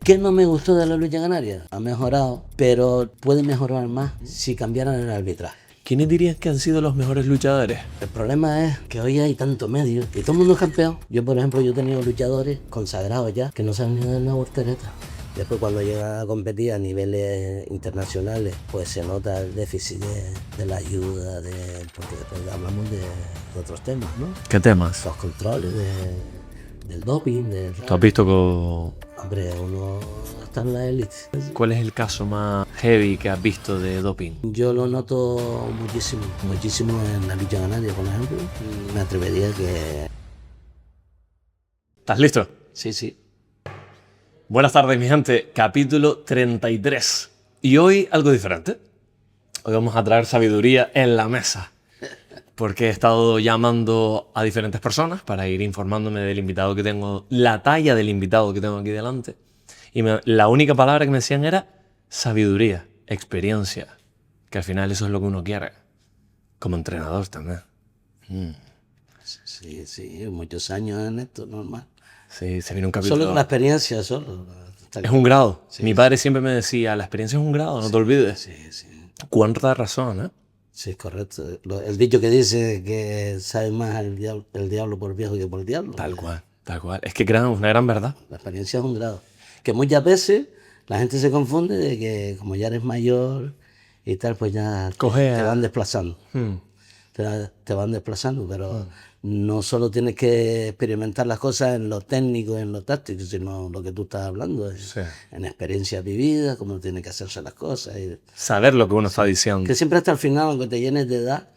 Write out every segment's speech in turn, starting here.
¿Qué no me gustó de la lucha canaria? Ha mejorado, pero puede mejorar más si cambiaran el arbitraje. ¿Quiénes dirías que han sido los mejores luchadores? El problema es que hoy hay tanto medio y todo el mundo es campeón. Yo, por ejemplo, yo he tenido luchadores consagrados ya que no saben ni dar una voltereta. Después cuando llegan a competir a niveles internacionales, pues se nota el déficit de la ayuda, porque después hablamos de otros temas, ¿no? ¿Qué temas? Los controles del doping. ¿Tú has visto Hombre, uno está en la élite. cuál es el caso más heavy que has visto de doping? Yo lo noto muchísimo en la lucha canaria, por ejemplo. Me atrevería que... ¿Estás listo? Sí. Buenas tardes, mi gente. Capítulo 33. Y hoy algo diferente. Hoy vamos a traer sabiduría en la mesa. Porque he estado llamando a diferentes personas para ir informándome del invitado que tengo, la talla del invitado que tengo aquí delante. Y la única palabra que me decían era sabiduría, experiencia. Que al final eso es lo que uno quiere. Como entrenador también. Sí, muchos años en esto, normal. Sí, se viene un capítulo. Solo la experiencia, solo. Es un grado. Mi padre siempre me decía, la experiencia es un grado, no te olvides. Sí. Cuánta razón, ¿eh? Sí, es correcto. El dicho que dice que sabe más el diablo por viejo que por diablo. Tal cual. Es que es una gran verdad. La experiencia es un grado. Que muchas veces la gente se confunde de que como ya eres mayor y tal, pues ya te van desplazando. Te van desplazando, pero no solo tienes que experimentar las cosas en lo técnico, en lo táctico, sino lo que tú estás hablando, en experiencias vividas, cómo tienen que hacerse las cosas. Saber lo que uno está diciendo. Que siempre hasta el final, aunque te llenes de edad,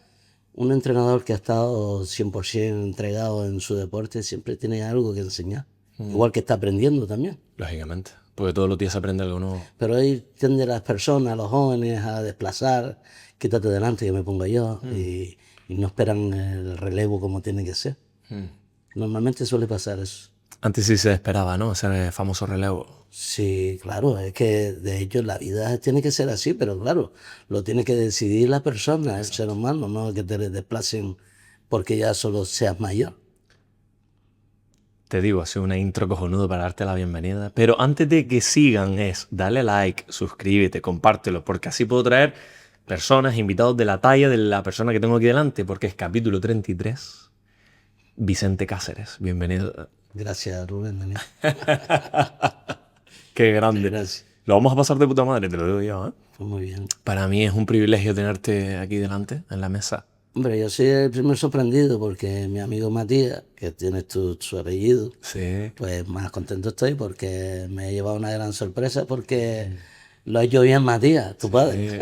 un entrenador que ha estado 100% entregado en su deporte siempre tiene algo que enseñar. Igual que está aprendiendo también. Lógicamente, porque todos los días se aprende algo nuevo. Pero ahí tienden las personas, los jóvenes, a desplazar, quítate delante que me pongo yo, y no esperan el relevo como tiene que ser. Normalmente suele pasar eso. Antes sí se esperaba, ¿no? Ese famoso relevo. Sí, claro, es que de hecho la vida tiene que ser así, pero claro, lo tiene que decidir la persona, el ser humano, no que te desplacen porque ya solo seas mayor. Te digo, ha sido una intro cojonudo para darte la bienvenida. Pero antes de que sigan dale like, suscríbete, compártelo, porque así puedo traer personas, invitados de la talla de la persona que tengo aquí delante, porque es capítulo 33. Vicente Cáceres, bienvenido. Gracias, Rubén. Daniel. Qué grande. Gracias. Lo vamos a pasar de puta madre, te lo digo yo, ¿eh? Pues muy bien. Para mí es un privilegio tenerte aquí delante, en la mesa. Hombre, yo soy el primer sorprendido porque mi amigo Matías, que tienes su apellido, Sí. pues más contento estoy porque me he llevado una gran sorpresa porque lo ha hecho bien Matías, tu padre.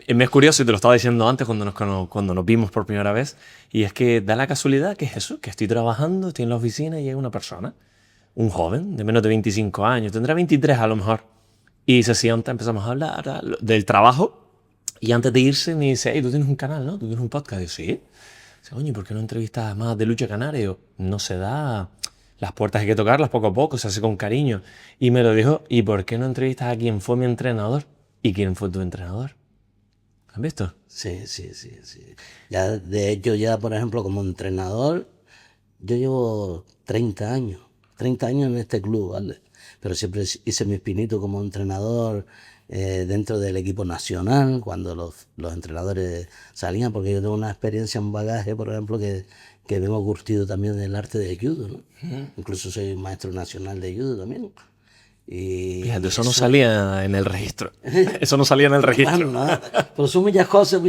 Me es curioso y te lo estaba diciendo antes cuando nos vimos por primera vez, y es que da la casualidad que es eso, que estoy trabajando, estoy en la oficina y hay una persona, un joven de menos de 25 años, tendrá 23 a lo mejor, y se sienta, empezamos a hablar del trabajo, y antes de irse me dice, hey, tú tienes un canal, ¿no? ¿Tú tienes un podcast? Y yo, sí. Dice, oye, ¿por qué no entrevistas más de lucha canaria? Y yo, no se da, las puertas hay que tocarlas poco a poco, se hace con cariño. Y me lo dijo, ¿y por qué no entrevistas a quién fue mi entrenador? ¿Y quién fue tu entrenador? ¿Has visto? Sí. Ya, de hecho, ya por ejemplo, como entrenador, yo llevo 30 años en este club, ¿vale? Pero siempre hice mi espinito como entrenador dentro del equipo nacional, cuando los entrenadores salían, porque yo tengo una experiencia, un bagaje, por ejemplo, que vengo curtido también del arte de judo, ¿no? Incluso soy maestro nacional de judo también. Y fíjate, eso no salía en el registro. Eso no salía en el registro. Bueno, pero son muchas cosas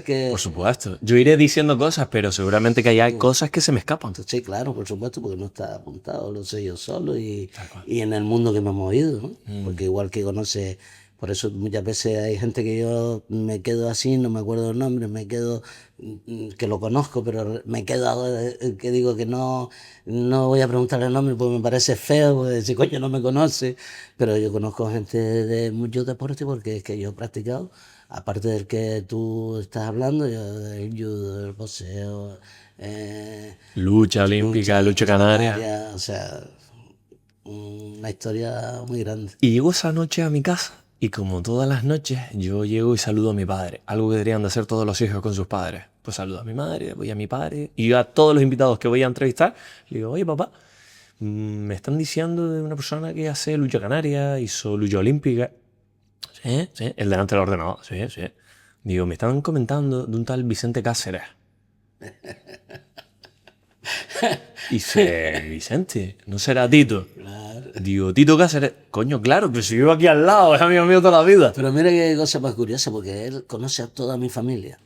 que... Por supuesto. Yo iré diciendo cosas, pero seguramente que hay cosas que se me escapan. Sí, claro, por supuesto, porque no está apuntado, lo sé yo solo y en el mundo que me he movido, ¿no? Porque igual que conoce, por eso muchas veces hay gente que yo me quedo así, no me acuerdo el nombre, me quedo, que lo conozco, pero me quedo que digo que no voy a preguntarle el nombre porque me parece feo, porque decir, coño, no me conoce, pero yo conozco gente de muchos deportes porque es que yo he practicado, aparte del que tú estás hablando, yo del judo, del boxeo, Lucha olímpica, lucha canaria. o sea, una historia muy grande. Y llego esa noche a mi casa y como todas las noches yo llego y saludo a mi padre. Algo que deberían de hacer todos los hijos con sus padres. Pues saludo a mi madre, voy a mi padre y a todos los invitados que voy a entrevistar le digo, oye papá, Me están diciendo de una persona que hace lucha canaria, hizo lucha olímpica. Sí, sí, el delante del ordenador, sí, sí. Digo, me están comentando de un tal Vicente Cáceres. Y dice, Vicente, ¿no será Tito? Claro. Digo, Tito Cáceres, coño, claro, que si vivo aquí al lado, es amigo mío toda la vida. Pero mira qué cosa más curiosa, porque él conoce a toda mi familia.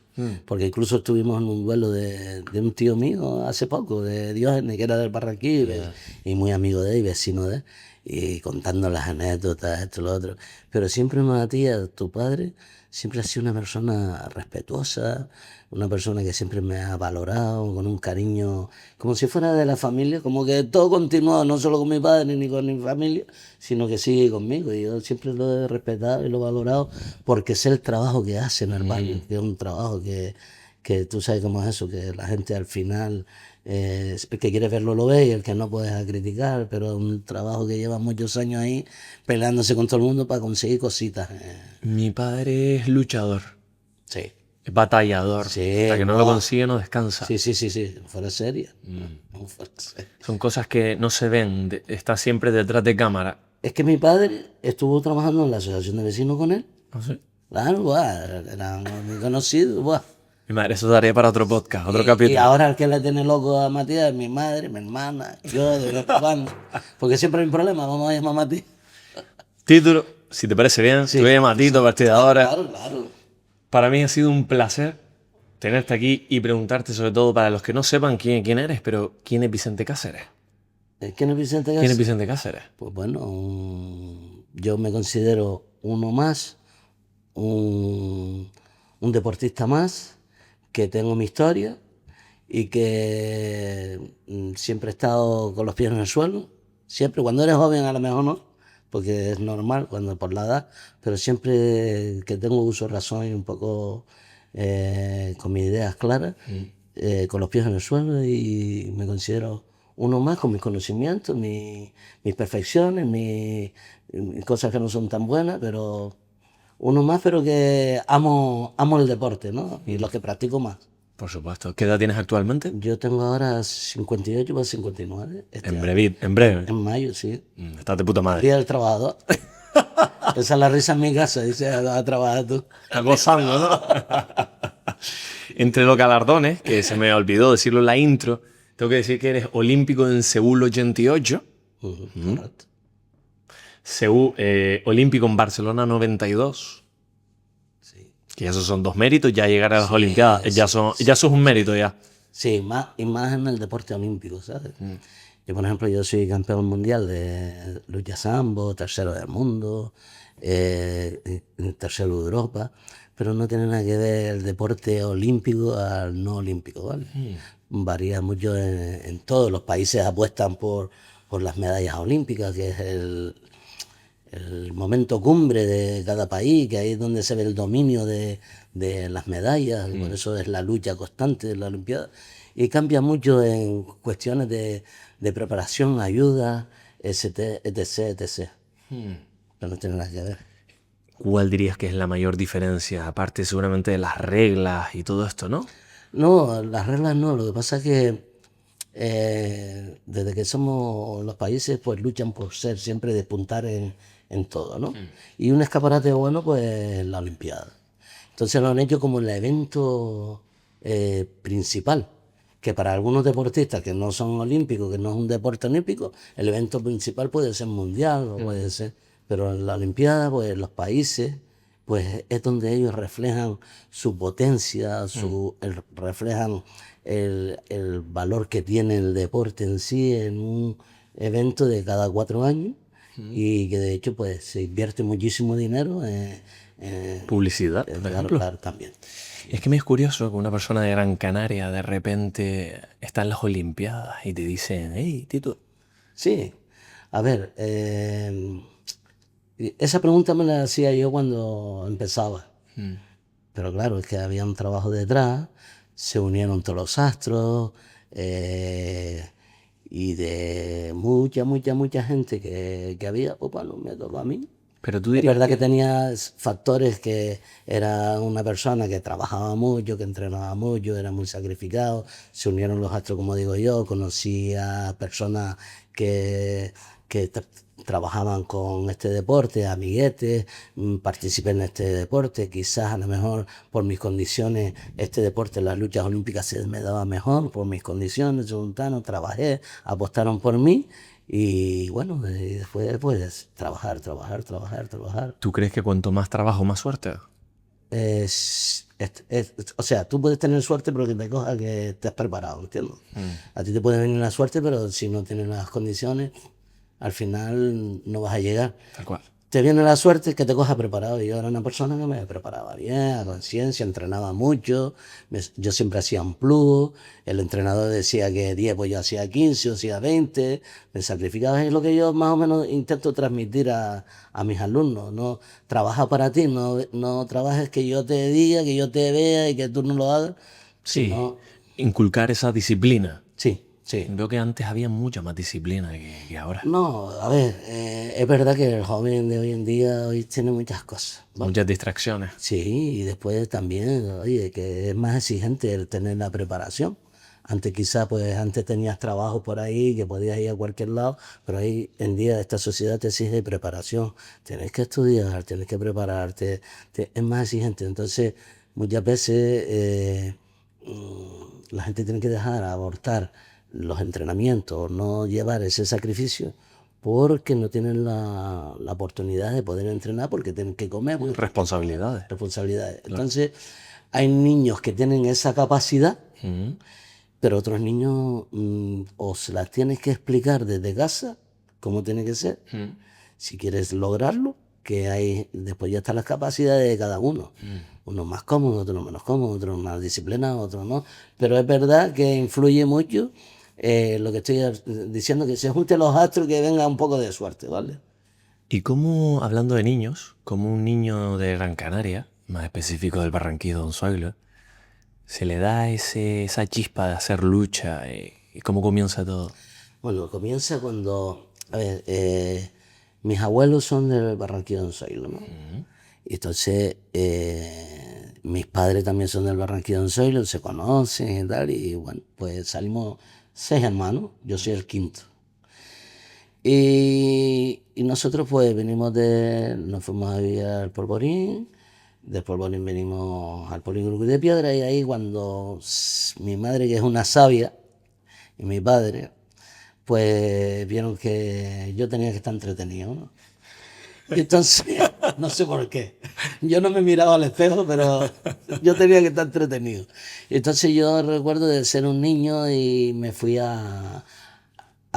Porque incluso estuvimos en un vuelo de un tío mío hace poco, de Diógenes, que era del Barranquilla, y muy amigo de él y vecino de él, y contando las anécdotas, esto, lo otro. Pero siempre Matías, tu padre, siempre ha sido una persona respetuosa, una persona que siempre me ha valorado con un cariño, como si fuera de la familia, como que todo continuó, no solo con mi padre ni con mi familia, sino que sigue conmigo. Y yo siempre lo he respetado y lo he valorado porque sé el trabajo que hace en el barrio, que es un trabajo que tú sabes cómo es eso, que la gente al final, el que quiere verlo lo ve y el que no puedes criticar, pero es un trabajo que lleva muchos años ahí peleándose con todo el mundo para conseguir cositas. Mi padre es luchador, Sí. es batallador. Sí, Hasta que no lo guau. consigue, no descansa. Sí, sí, sí, sí, fuera seria. Fuera seria. Son cosas que no se ven, está siempre detrás de cámara. Es que mi padre estuvo trabajando en la asociación de vecinos con él. No sé. Claro, buah, era muy conocido. Buah. Mi madre, eso daría para otro podcast, otro Y capítulo. ahora el que le tiene loco a Matías es mi madre, mi hermana, yo de vez en cuando. Porque siempre hay un problema, vamos a llamar a Matías. Título, si te parece bien, te voy a llamar Tito a partir de ahora. Claro, claro. Para mí ha sido un placer tenerte aquí y preguntarte, sobre todo para los que no sepan quién eres, pero ¿quién es Vicente Cáceres? ¿Quién es Vicente ¿Quién es García? Vicente Cáceres? Pues bueno, yo me considero uno más, un deportista más, que tengo mi historia y que siempre he estado con los pies en el suelo. Siempre, cuando eres joven a lo mejor no, porque es normal cuando por la edad, pero siempre que tengo uso de razón y un poco con mis ideas claras, con los pies en el suelo y me considero uno más con mis conocimientos, mis perfecciones, mis cosas que no son tan buenas, pero uno más, pero que amo el deporte, ¿no? Y lo que practico más. Por supuesto. ¿Qué edad tienes actualmente? Yo tengo ahora 58 para 59. En breve, en breve. En mayo, sí. Estás de puta madre. Día del trabajador. Esa es la risa en mi casa, dice, a trabajar tú. Estás gozando, ¿no? Entre los galardones, que se me olvidó decirlo en la intro, tengo que decir que eres olímpico en Seúl 88, Correcto. Seúl, olímpico en Barcelona 92, Sí. que esos son dos méritos, ya llegar a las Olimpiadas, ya eso es un mérito ya. Sí, más, y más en el deporte olímpico, ¿sabes? Yo, por ejemplo, yo soy campeón mundial de lucha sambo, tercero del mundo, tercero de Europa, pero no tiene nada que ver el deporte olímpico al no olímpico, ¿vale? Varía mucho en todos los países, apuestan por las medallas olímpicas, que es el momento cumbre de cada país, que ahí es donde se ve el dominio de las medallas, y por eso es la lucha constante de la Olimpiada. Y cambia mucho en cuestiones de preparación, ayuda, etc, etc. Pero no tiene nada que ver. ¿Cuál dirías que es la mayor diferencia? Aparte seguramente de las reglas y todo esto, ¿no? No, las reglas no, lo que pasa es que desde que somos los países, pues luchan por ser siempre despuntar en todo, ¿no? Y un escaparate bueno, pues la Olimpiada. Entonces lo han hecho como el evento principal, que para algunos deportistas que no son olímpicos, que no es un deporte olímpico, el evento principal puede ser mundial, o puede ser, pero en la Olimpiada, pues los países, pues es donde ellos reflejan su potencia, reflejan el valor que tiene el deporte en sí en un evento de cada 4 años y que de hecho pues se invierte muchísimo dinero Publicidad, por ejemplo. claro, también. Es que me es curioso que una persona de Gran Canaria de repente está en las Olimpiadas y te dicen, hey, Tito. Sí, a ver, esa pregunta me la hacía yo cuando empezaba. Pero claro, es que había un trabajo detrás, se unieron todos los astros y de mucha gente que había, pues bueno, me tocó a mí. Pero tú Es dirías verdad que tenía factores que era una persona que trabajaba mucho, que entrenaba mucho, era muy sacrificado. Se unieron los astros, como digo yo. Conocí a personas que, que trabajaban con este deporte, amiguetes, participé en este deporte. Quizás a lo mejor por mis condiciones, este deporte, las luchas olímpicas, se me daba mejor por mis condiciones. Se juntaron, trabajé, apostaron por mí. Y bueno, y después pues trabajar. ¿Tú crees que cuanto más trabajo, más suerte? O sea, tú puedes tener suerte, pero que te coja que estés preparado, ¿entiendes? A ti te puede venir la suerte, pero si no tienes las condiciones, al final no vas a llegar. Tal cual. Te viene la suerte que te coja preparado. Yo era una persona que me preparaba bien, a conciencia, entrenaba mucho. Yo siempre hacía un plus. El entrenador decía que 10, pues yo hacía 15 o hacía 20. Me sacrificaba. Es lo que yo más o menos intento transmitir a mis alumnos. No trabaja para ti, no trabajes que yo te diga, que yo te vea y que tú no lo hagas. Sí, Sino, inculcar esa disciplina. sí, sí. Veo que antes había mucha más disciplina que ahora. No, a ver, es verdad que el joven de hoy en día hoy tiene muchas cosas, ¿vale? Muchas distracciones. Sí, y después también, oye, que es más exigente el tener la preparación. Antes quizás, pues antes tenías trabajo por ahí, que podías ir a cualquier lado, pero hoy en día esta sociedad te exige preparación. Tienes que estudiar, tienes que prepararte, es más exigente. Entonces, muchas veces la gente tiene que dejar abortar los entrenamientos, no llevar ese sacrificio, porque no tienen la oportunidad de poder entrenar, porque tienen que comer, porque Responsabilidades. responsabilidades. Entonces, hay niños que tienen esa capacidad, pero otros niños o se las tienes que explicar desde casa cómo tiene que ser, si quieres lograrlo, que hay, después ya están las capacidades de cada uno. Uno más cómodo, otro menos cómodo, otro más disciplinado, otro no. Pero es verdad que influye mucho lo que estoy diciendo, que se junten los astros y que venga un poco de suerte, ¿vale? ¿Y cómo, hablando de niños, como un niño de Gran Canaria, más específico del Barranquillo Don Zoilo, se le da esa chispa de hacer lucha? ¿Y cómo comienza todo? Bueno, comienza cuando, a ver, mis abuelos son del Barranquillo de Zoilo, ¿no? Y entonces, mis padres también son del Barranquillo de Zoilo, se conocen y tal, y bueno, pues salimos 6 hermanos, yo soy el quinto. Y nosotros pues nos fuimos a vivir al Polvorín, del Polvorín venimos al Polígono de Piedra, y ahí cuando mi madre, que es una sabia, y mi padre, pues vieron que yo tenía que estar entretenido, ¿no? Y entonces, no sé por qué, yo no me miraba al espejo, pero yo tenía que estar entretenido. Y entonces yo recuerdo de ser un niño y me fui a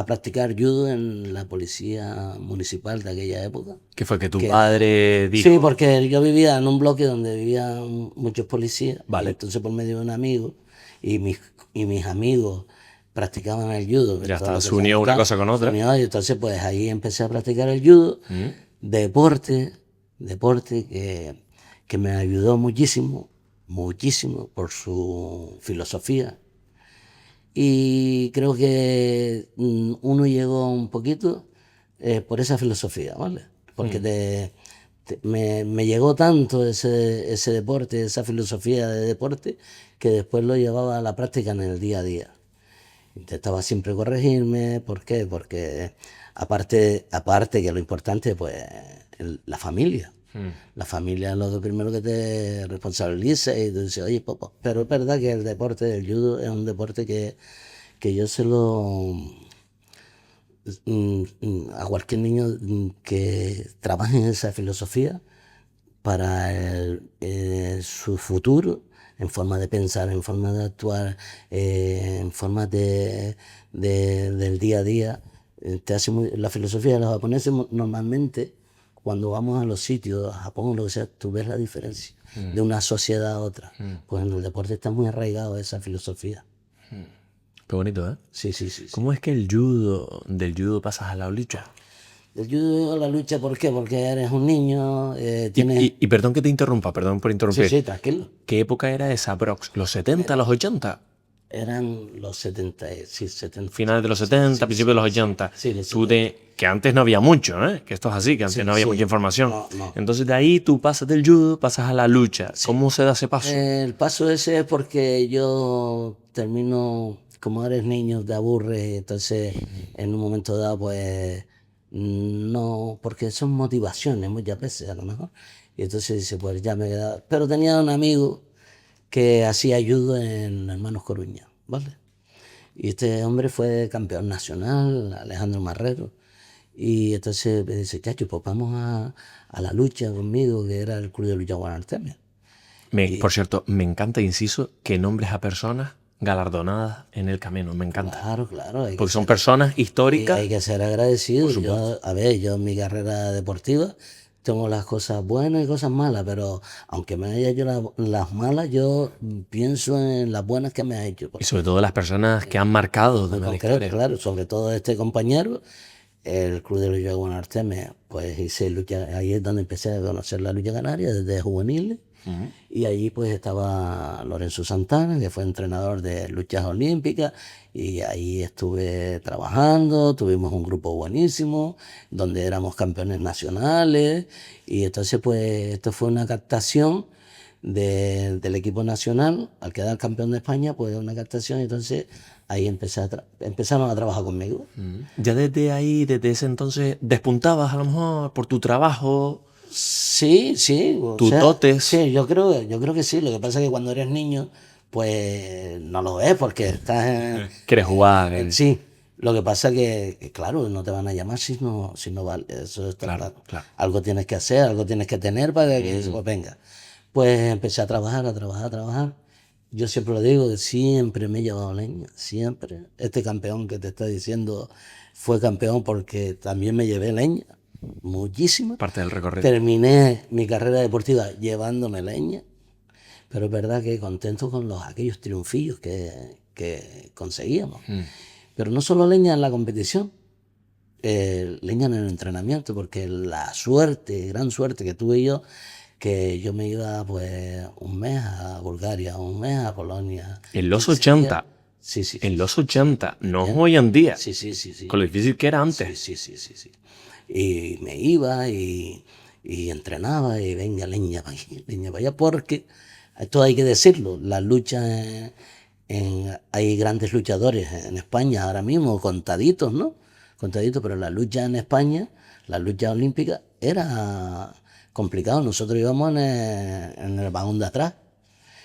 practicar judo en la policía municipal de aquella época. ¿Qué fue que tu Que- padre dijo? Sí, porque yo vivía en un bloque donde vivían muchos policías. Vale. Entonces, por medio de un amigo, y mis amigos practicaban el judo. Ya está, Todo lo se que unió una cosa con otra. se unió, y entonces, pues ahí empecé a practicar el judo. Deporte que me ayudó muchísimo, muchísimo, por su filosofía. Y creo que uno llegó un poquito por esa filosofía, ¿vale? Porque me llegó tanto ese deporte, esa filosofía de deporte, que después lo llevaba a la práctica en el día a día. Intentaba siempre corregirme. ¿Por qué? Porque aparte que lo importante, pues, la familia. La familia es lo primero que te responsabiliza, y tú dices, oye, papá. Pero es verdad que el deporte del judo es un deporte que yo se lo... a cualquier niño que trabaje en esa filosofía para su futuro, en forma de pensar, en forma de actuar, en forma del día a día. La filosofía de los japoneses, normalmente, cuando vamos a los sitios, a Japón o lo que sea, tú ves la diferencia de una sociedad a otra. Pues en el deporte está muy arraigado esa filosofía. Qué bonito, ¿eh? Sí. ¿Cómo es que del judo pasas a la lucha? Del judo a la lucha, ¿por qué? Porque eres un niño, tienes... Y perdón que te interrumpa, perdón por interrumpir. Sí, tranquilo. ¿Qué época era esa, Brox? ¿Los 70, los 80? Eran los 70, sí, 70. Finales de los 70, principios de los 80. Sí, los Tú que antes no había mucho, ¿eh? Que esto es así, que antes Sí, no había sí. mucha información. No. Entonces de ahí tú pasas del judo, pasas a la lucha. ¿Cómo se da ese paso? El paso ese es porque yo termino, como eres niño, te aburres, entonces en un momento dado, pues no, porque son motivaciones muchas veces a lo mejor. Y entonces dice, pues ya me quedaba. Pero tenía un amigo que hacía judo en Hermanos Coruña, ¿vale? Y este hombre fue campeón nacional, Alejandro Marrero. Y entonces me dice, chacho, pues vamos a la lucha conmigo, que era el Club de Lucha Guanarteme. Por cierto, me encanta, inciso, que nombres a personas galardonadas en el camino. Me encanta. Claro, hay Porque son personas históricas. hay que ser agradecido. Por supuesto. Yo en mi carrera deportiva tengo las cosas buenas y cosas malas, pero aunque me haya hecho las malas, yo pienso en las buenas que me ha hecho. Y sobre todo las personas que han marcado de la historia. Claro, sobre todo este compañero, el Club de Lucha Guanarteme, pues hice lucha, ahí es donde empecé a conocer la lucha canaria desde juveniles. Y allí pues estaba Lorenzo Santana, que fue entrenador de luchas olímpicas, y ahí estuve trabajando, tuvimos un grupo buenísimo, donde éramos campeones nacionales, y entonces pues esto fue una captación del equipo nacional, al quedar campeón de España, pues una captación, y entonces ahí empezaron a trabajar conmigo. Ya desde ahí, desde ese entonces, despuntabas a lo mejor por tu trabajo. Sí, Tus dotes. sí, yo creo que sí. Lo que pasa es que cuando eres niño, pues no lo ves porque estás Quieres jugar. sí. Lo que pasa que, claro, no te van a llamar si no vale. Eso está Claro. Algo tienes que hacer, algo tienes que tener para que eso pues venga. Pues empecé a trabajar. Yo siempre lo digo, que siempre me he llevado leña, siempre. Este campeón que te está diciendo fue campeón porque también me llevé leña, muchísima. Parte del recorrido. Terminé mi carrera deportiva llevándome leña, pero es verdad que contento con aquellos triunfillos que conseguíamos. Pero no solo leña en la competición, leña en el entrenamiento, porque la suerte, gran suerte que tuve yo, que yo me iba pues un mes a Bulgaria, un mes a Polonia. En los 15 80. días. Sí. En los 80, no hoy en día. Sí. Con lo difícil que era antes. Sí. Y me iba y entrenaba y venga, leña para aquí, leña para allá, porque esto hay que decirlo, las luchas hay grandes luchadores en España ahora mismo, contaditos, ¿no? Contaditos, pero la lucha en España, la lucha olímpica, era complicado. Nosotros íbamos en el vagón de atrás.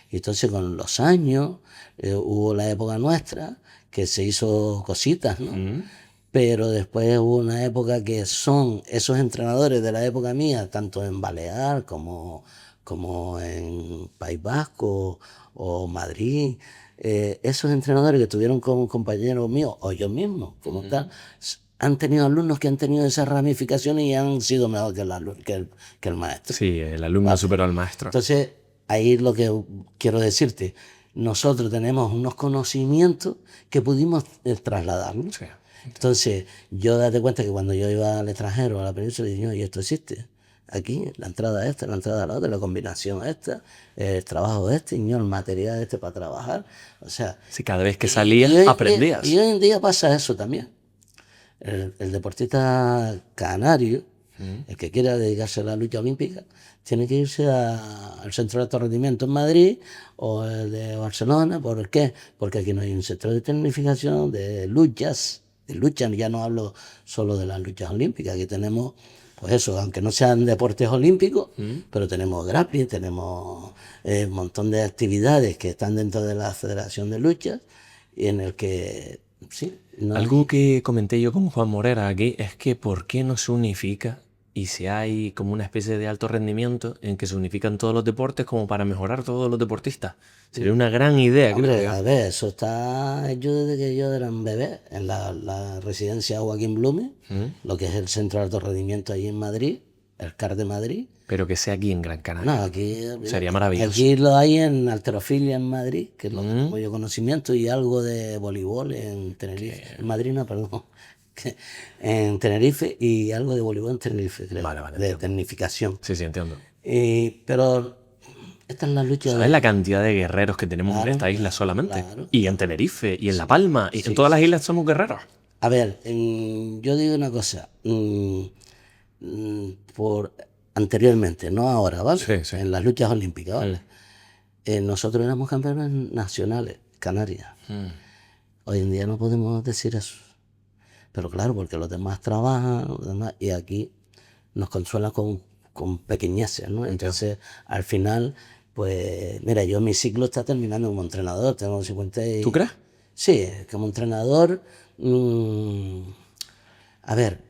Y entonces con los años hubo la época nuestra que se hizo cositas, ¿no? Pero después hubo una época que son esos entrenadores de la época mía, tanto en Balear como en País Vasco o Madrid, esos entrenadores que estuvieron con compañeros míos o yo mismo, como tal, han tenido alumnos que han tenido esas ramificaciones y han sido mejor que el maestro. Sí, el alumno superó al maestro. Entonces, ahí lo que quiero decirte, nosotros tenemos unos conocimientos que pudimos trasladarnos. Sí. Entonces, yo date cuenta que cuando yo iba al extranjero, a la península, dije, y esto existe. Aquí, la entrada esta, la entrada la otra, la combinación esta, el trabajo este, y el material este para trabajar. O sea, sí, cada vez que salías, aprendías. Y hoy en día pasa eso también. El deportista canario, el que quiera dedicarse a la lucha olímpica, tiene que irse al centro de alto rendimiento en Madrid o el de Barcelona. ¿Por qué? Porque aquí no hay un centro de tecnificación, de luchas, ya no hablo solo de las luchas olímpicas, aquí tenemos, pues eso, aunque no sean deportes olímpicos, pero tenemos grappling, tenemos un montón de actividades que están dentro de la Federación de Luchas y en el que, sí. Algo que comenté yo con Juan Morera aquí es que ¿por qué no se unifica? Y si hay como una especie de alto rendimiento en que se unifican todos los deportes como para mejorar todos los deportistas. Sería una gran idea. Hombre, a ver, eso está hecho desde que yo era un bebé, en la residencia Joaquín Blume, lo que es el centro de alto rendimiento allí en Madrid, el CAR de Madrid. Pero que sea aquí en Gran Canaria. No, aquí sería maravilloso. Aquí lo hay en halterofilia en Madrid, que es lo que tengo yo conocimiento, y algo de voleibol en Tenerife. En Madrid no, perdón. En Tenerife y algo de voleibol en Tenerife, creo. Vale, de tecnificación. Sí, entiendo. Pero esta es la lucha ¿Sabes la cantidad de guerreros que tenemos en esta isla solamente? claro. Y en Tenerife, y en La Palma, y en todas las islas somos guerreros. A ver, yo digo una cosa. Por anteriormente, no ahora, ¿vale? Sí, sí. En las luchas olímpicas, ¿vale? Nosotros éramos campeones nacionales, Canarias. Hoy en día no podemos decir eso. Pero claro, porque los demás trabajan, los demás, y aquí nos consuelan con pequeñeces, ¿no? Entonces, al final, pues, mira, yo mi ciclo está terminando como entrenador, tengo 50 y... ¿Tú crees? Sí, como entrenador, a ver,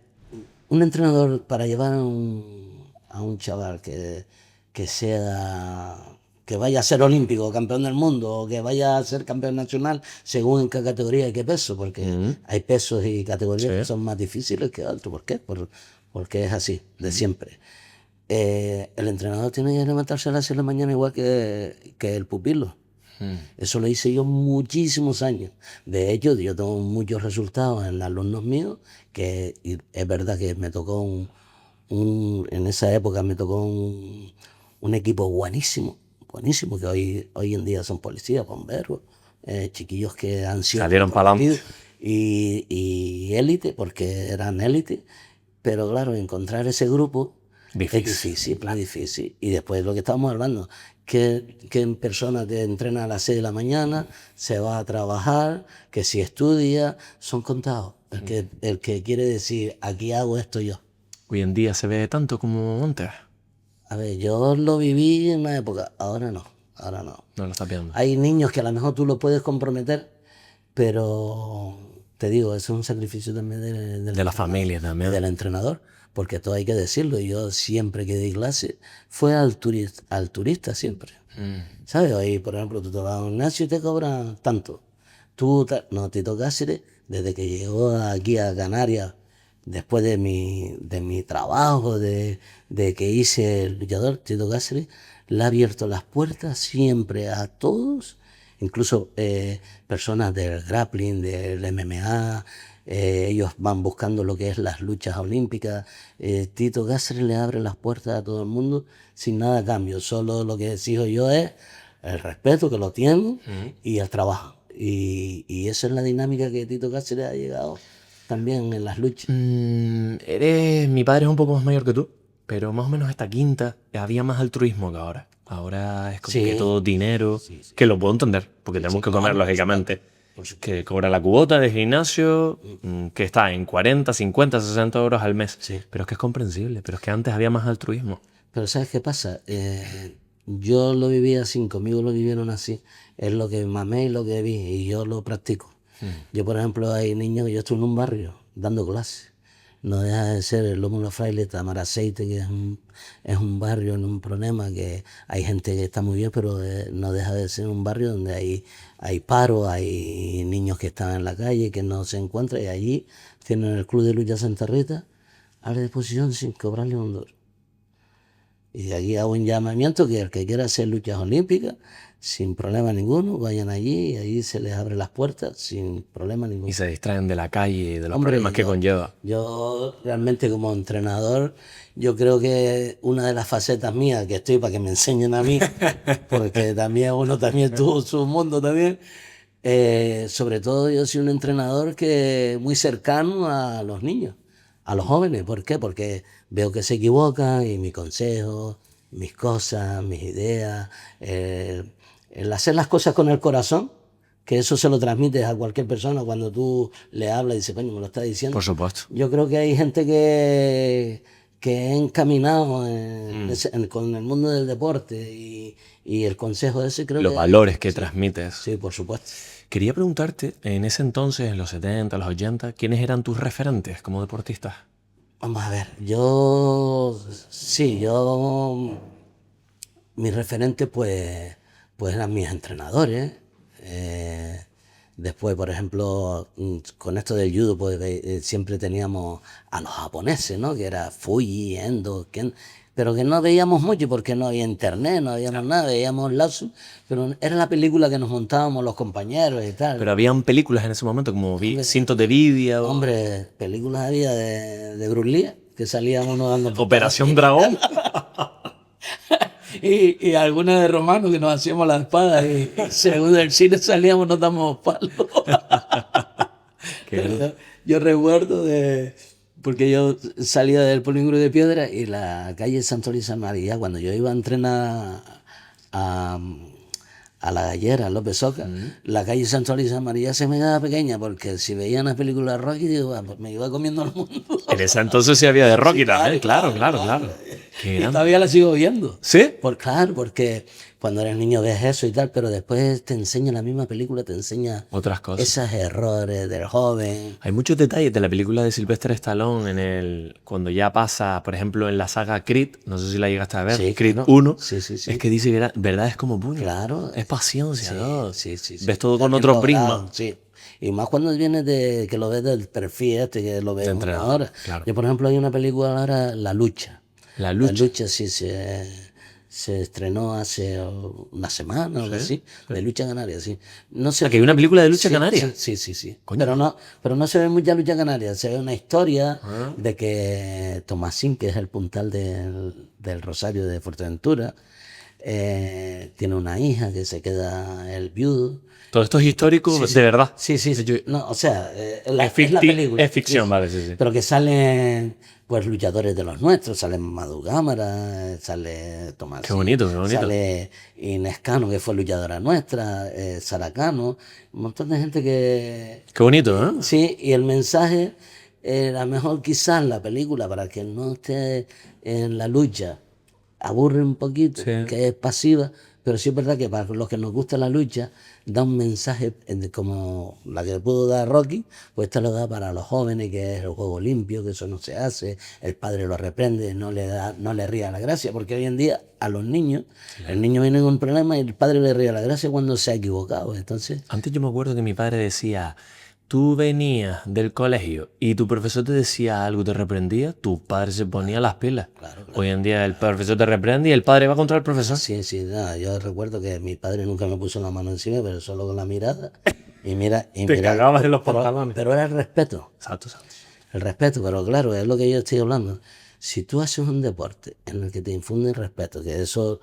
un entrenador para llevar a un chaval que sea, que vaya a ser olímpico, campeón del mundo, o que vaya a ser campeón nacional, según en qué categoría y qué peso, porque hay pesos y categorías que son más difíciles que otros. ¿Por qué? Porque es así, de siempre. El entrenador tiene que levantarse a las 6 de la mañana igual que el pupilo. Eso lo hice yo muchísimos años. De hecho, yo tengo muchos resultados en alumnos míos, que y es verdad que me tocó en esa época me tocó un equipo buenísimo, buenísimo, que hoy en día son policías, bomberos, chiquillos que han sido Salieron para adelante. y élite, porque eran élite, pero claro, encontrar ese grupo Difícil. es difícil. Y después lo que estábamos hablando, que persona te entrena a las 6 de la mañana, se va a trabajar, que si estudia, son contados. El que quiere decir, aquí hago esto yo. Hoy en día se ve tanto como antes. A ver, yo lo viví en una época, ahora no, ahora no. No lo estás viendo. Hay niños que a lo mejor tú lo puedes comprometer, pero te digo, eso es un sacrificio también De la familia también. del entrenador, porque todo hay que decirlo. Yo siempre que di clase fue al turista siempre. ¿Sabes? Ahí, por ejemplo, tú te vas a un gimnasio y te cobran tanto. No, Tito Cáceres, desde que llegó aquí a Canarias, después de mi trabajo, de que hice el luchador, Tito Cáceres, le ha abierto las puertas siempre a todos, incluso personas del grappling, del MMA, ellos van buscando lo que es las luchas olímpicas. Tito Cáceres le abre las puertas a todo el mundo sin nada a cambio. Solo lo que exijo yo es el respeto, que lo tienen, y el trabajo. Y esa es la dinámica que Tito Cáceres ha llegado también en las luchas. Mi padre es un poco más mayor que tú, pero más o menos esta quinta había más altruismo que ahora. Ahora es como Sí. que todo dinero, que lo puedo entender, porque tenemos que comer, lógicamente. Por supuesto. Que cobra la cuota de gimnasio, que está en 40, 50, 60 euros al mes. Sí. Pero es que es comprensible, pero es que antes había más altruismo. Pero ¿sabes qué pasa? Yo lo viví así, conmigo lo vivieron así. Es lo que mamé y lo que vi, y yo lo practico. Yo, por ejemplo, hay niños que yo estuve en un barrio dando clases. No deja de ser el Lómulo Fraile, Tamaraceite, que es un barrio en un problema, que hay gente que está muy bien, pero no deja de ser un barrio donde hay paro, hay niños que están en la calle, que no se encuentran, y allí tienen el Club de Lucha Santa Rita a la disposición sin cobrarle un duro. Y de aquí hago un llamamiento que el que quiera hacer luchas olímpicas, sin problema ninguno, vayan allí y ahí se les abre las puertas sin problema ninguno. Y se distraen de la calle y de los Hombre, problemas que conlleva. Yo realmente como entrenador, yo creo que una de las facetas mías que estoy para que me enseñen a mí, porque también uno también tuvo su mundo también, sobre todo yo soy un entrenador que muy cercano a los niños, a los jóvenes. ¿Por qué? Porque veo que se equivocan y mi consejo, mis cosas, mis ideas, el hacer las cosas con el corazón, que eso se lo transmites a cualquier persona cuando tú le hablas y dices, coño, me lo está diciendo. Por supuesto. Yo creo que hay gente que he encaminado con el mundo del deporte y el consejo ese creo Los que... valores que transmites. Sí, por supuesto. Quería preguntarte, en ese entonces, en los 70, los 80, ¿quiénes eran tus referentes como deportistas? Vamos a ver, mis referentes pues eran mis entrenadores. Después, por ejemplo, con esto del judo, pues siempre teníamos a los japoneses, ¿no? Que era Fuji, Endo, pero que no veíamos mucho porque no había internet, no habíamos nada, veíamos Lazo, pero era la película que nos montábamos los compañeros y tal. Pero habían películas en ese momento, como vi Cintos de Vidia, Hombre, películas había de Bruce Lee, que salíamos uno dando... Operación Dragón. y alguna de Romano que nos hacíamos las espadas y según del cine salíamos nos damos palos. Qué bueno. Yo recuerdo porque yo salía del Polígono de Piedra y la calle Santo Luis María, cuando yo iba a entrenar a, a la Gallera, López Soca, la calle Santo Luis María se me daba pequeña porque si veía una película de Rocky, digo, "Ah, pues me iba comiendo el mundo". En esa entonces sí había de Rocky Sí, también, claro. Qué Y grande. todavía la sigo viendo. ¿Sí? Claro, porque cuando eres niño ves eso y tal, pero después te enseña la misma película, te enseña Otras cosas. esos errores del joven. Hay muchos detalles de la película de Sylvester Stallone cuando ya pasa, por ejemplo, en la saga Creed, no sé si la llegaste a ver, Sí, Creed claro. 1, Sí. es que dice, verdad es como puño. Claro. Es paciencia, ¿no? Sí. Ves todo Está con bien otro logrado, prisma. sí. Y más cuando vienes de que lo ves del perfil que lo ves De una entrenador, hora. claro. Yo, por ejemplo, hay una película ahora, La Lucha. La La lucha. Lucha sí se estrenó hace una semana o algo así. De Lucha Canaria, sí. No sé. Que hay una película de lucha Sí, canaria. sí. Coño. Pero no se ve mucha lucha canaria, se ve una historia Ah. de que Tomasín, que es el puntal del Rosario de Fuerteventura, tiene una hija que se queda el viudo. Todo esto es histórico, Sí, sí. de verdad. Sí. Yo- No, o sea, Es es la película. es ficción, vale, sí. Pero que salen pues luchadores de los nuestros, sale Madu Cámara, sale Tomás. Qué bonito, qué bonito. Sale Inés Cano, que fue luchadora nuestra, Sara Cano, un montón de gente que... Qué bonito, ¿eh? Sí, y el mensaje era mejor quizás la película para que no esté en la lucha. Aburre un poquito, Sí. que es pasiva, pero sí es verdad que para los que nos gusta la lucha, da un mensaje como la que pudo dar Rocky, pues esta lo da para los jóvenes, que es el juego limpio, que eso no se hace, el padre lo reprende, no le ría la gracia, porque hoy en día a los niños, el niño viene con un problema y el padre le ría la gracia cuando se ha equivocado, entonces... Antes yo me acuerdo que mi padre decía, tú venías del colegio y tu profesor te decía algo, te reprendía, tu padre se ponía las pilas. Claro. Hoy en día el profesor te reprende y el padre va contra el profesor. Sí, nada, yo recuerdo que mi padre nunca me puso la mano encima, pero solo con la mirada. Y mira, Te cagabas en los pantalones. pero era el respeto. Exacto. El respeto, pero claro, es lo que yo estoy hablando. Si tú haces un deporte en el que te infunden respeto, que eso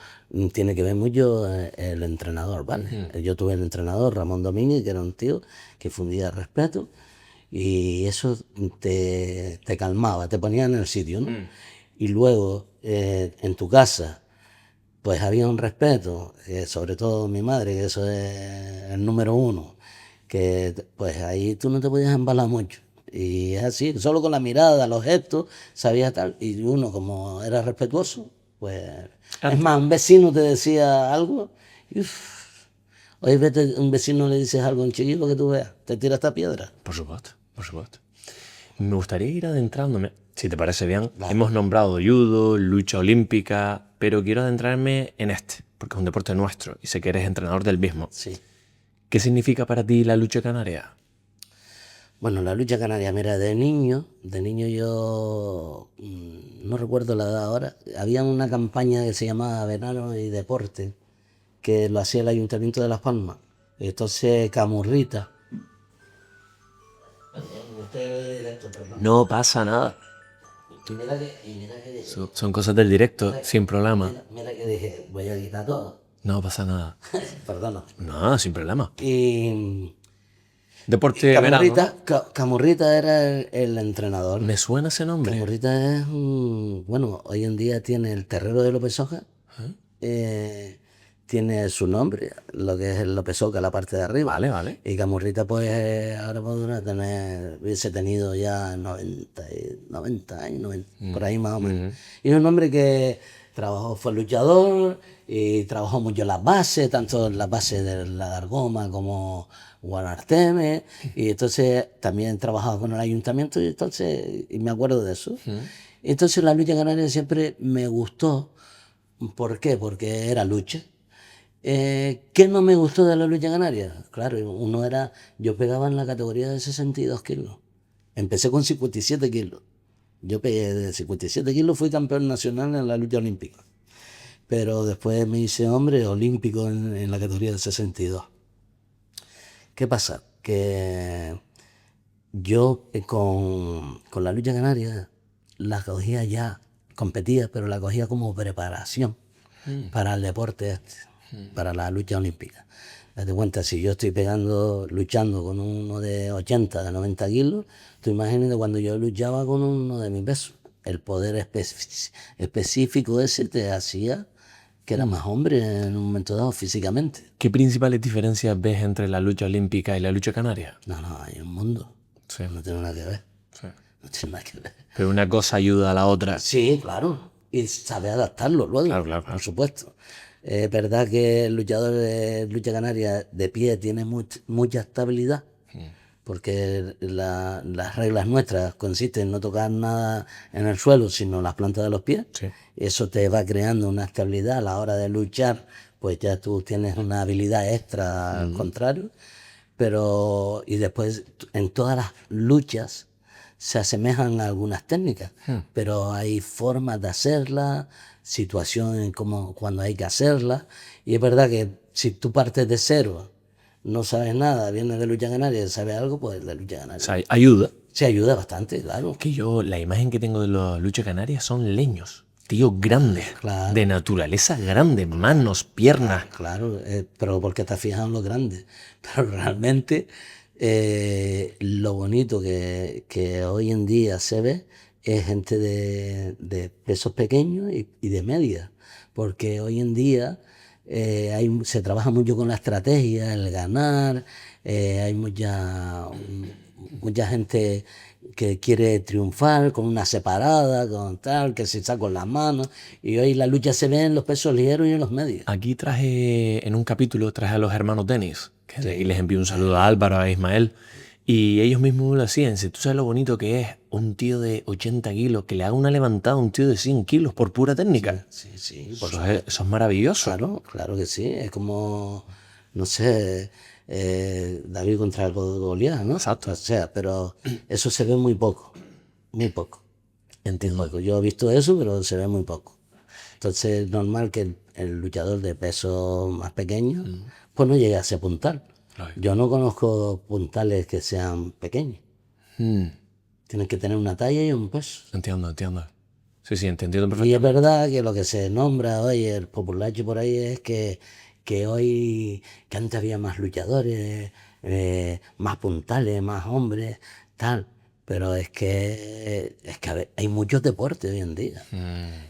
tiene que ver mucho el entrenador, ¿vale? Yo tuve el entrenador, Ramón Domínguez, que era un tío que fundía respeto y eso te calmaba, te ponía en el sitio, ¿no? Y luego, en tu casa, pues había un respeto, sobre todo mi madre, que eso es el número uno, que pues ahí tú no te podías embalar mucho. Y es así, solo con la mirada, los gestos, sabías tal. Y uno, como era respetuoso, pues... Es más, un vecino te decía algo y hoy vete, un vecino le dices algo a un chiquillo que tú veas, te tira esta piedra. Por supuesto. Me gustaría ir adentrándome, si te parece bien. Hemos nombrado judo, lucha olímpica, pero quiero adentrarme en este, porque es un deporte nuestro y sé que eres entrenador del mismo. Sí. ¿Qué significa para ti la lucha canaria? Bueno, la lucha canaria, mira, de niño yo no recuerdo la edad ahora, había una campaña que se llamaba Verano y Deporte, que lo hacía el Ayuntamiento de Las Palmas. Entonces, Camurrita. No pasa nada. Y mira que dije, Son cosas del directo, sin problema. mira que dije, voy a quitar todo. No pasa nada. Perdona. No, sin problema. Y Deporte de verano. Camurrita era el entrenador. Me suena ese nombre. Camurrita es bueno, hoy en día tiene el terrero de López Soca, tiene su nombre, lo que es el López Soca, la parte de arriba. Vale. Y Camurrita, pues ahora podrá hubiese tenido ya 90 años, por ahí más o menos. Y es un hombre que fue luchador y trabajó mucho en las bases, tanto en las bases de la Dargoma como Guanarteme, y entonces también trabajaba con el ayuntamiento y me acuerdo de eso. Entonces la lucha canaria siempre me gustó. ¿Por qué? Porque era lucha. ¿Qué no me gustó de la lucha canaria? Claro, yo pegaba en la categoría de 62 kilos. Empecé con 57 kilos. Yo pegué de 57 kilos, fui campeón nacional en la lucha olímpica. Pero después me hice hombre olímpico en la categoría de 62. ¿Qué pasa? Que yo con la lucha canaria la cogía ya, competía, pero la cogía como preparación. para el deporte para la lucha olímpica. Date cuenta, si yo estoy luchando con uno de 80, de 90 kilos, tú imagínate cuando yo luchaba con uno de mi peso. El poder específico ese te hacía que era más hombre en un momento dado físicamente. ¿Qué principales diferencias ves entre la lucha olímpica y la lucha canaria? No, hay un mundo. Sí. No tiene nada que ver. Sí. No tiene nada que ver. Pero una cosa ayuda a la otra. Sí, claro. Y sabe adaptarlo luego, Claro. por supuesto. Es verdad que el luchador de lucha canaria de pie tiene mucha estabilidad, porque las reglas nuestras consisten en no tocar nada en el suelo, sino las plantas de los pies. Sí. Eso te va creando una estabilidad a la hora de luchar, pues ya tú tienes una habilidad extra al contrario. Pero, y después en todas las luchas se asemejan a algunas técnicas, pero hay formas de hacerlas, situaciones como cuando hay que hacerlas, y es verdad que si tú partes de cero, no sabes nada, vienes de lucha canaria y sabes algo, pues de lucha O canaria. sea, ayuda. Se ayuda bastante, claro. Que yo, la imagen que tengo de la lucha canaria son leños. Tíos grandes. Claro. De naturaleza grande. Manos, piernas. Claro, pero porque te fijas en lo grande. Pero realmente lo bonito que hoy en día se ve es gente de pesos pequeños y de media. Porque hoy en día se trabaja mucho con la estrategia, el ganar, hay mucha gente que quiere triunfar con una separada, con tal, que se saca con las manos. Y hoy la lucha se ve en los pesos ligeros y en los medios. Aquí en un capítulo, traje a los hermanos Denis, y les envío un saludo a Álvaro, a Ismael, y ellos mismos lo hacían. Si tú sabes lo bonito que es un tío de 80 kilos que le haga una levantada a un tío de 100 kilos por pura técnica. Sí, Eso es maravilloso. Claro que sí. Es como, no sé, David contra Goliat, ¿no? Exacto. O sea, pero eso se ve muy poco. Muy poco. Entiendo. Yo he visto eso, pero se ve muy poco. Entonces es normal que el luchador de peso más pequeño pues no llegue a ese puntal. Claro. Yo no conozco puntales que sean pequeños. Tienen que tener una talla y un peso. Entiendo. Sí, entiendo Y perfectamente. es verdad que lo que se nombra hoy, el populacho por ahí, es que hoy, que antes había más luchadores, más puntales, más hombres, tal. Pero es que a ver, hay muchos deportes hoy en día.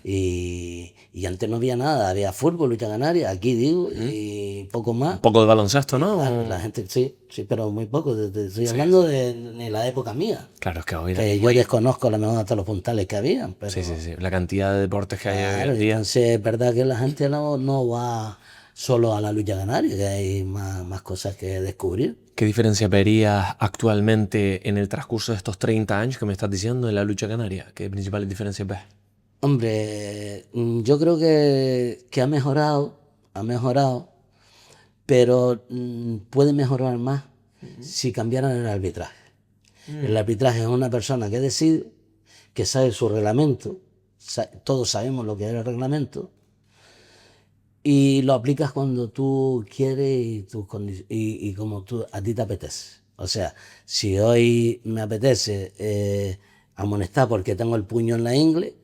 Y antes no había nada, había fútbol, lucha canaria, aquí digo, y poco más. Un poco de baloncesto, ¿no? La gente, sí, pero muy poco. Estoy hablando de la época mía. Claro, es que hoy... Que yo desconozco a lo mejor hasta los puntales que habían. Pero, Sí. La cantidad de deportes que hay hoy claro, en día. entonces es verdad que la gente no va solo a la lucha canaria, que hay más cosas que descubrir. ¿Qué diferencia verías actualmente en el transcurso de estos 30 años que me estás diciendo en la lucha canaria? ¿Qué principales diferencias ves? Hombre, yo creo que ha mejorado, pero puede mejorar más si cambiaran el arbitraje. El arbitraje es una persona que decide, que sabe su reglamento, todos sabemos lo que es el reglamento, y lo aplicas cuando tú quieres y como a ti te apetece. O sea, si hoy me apetece amonestar porque tengo el puño en la ingle,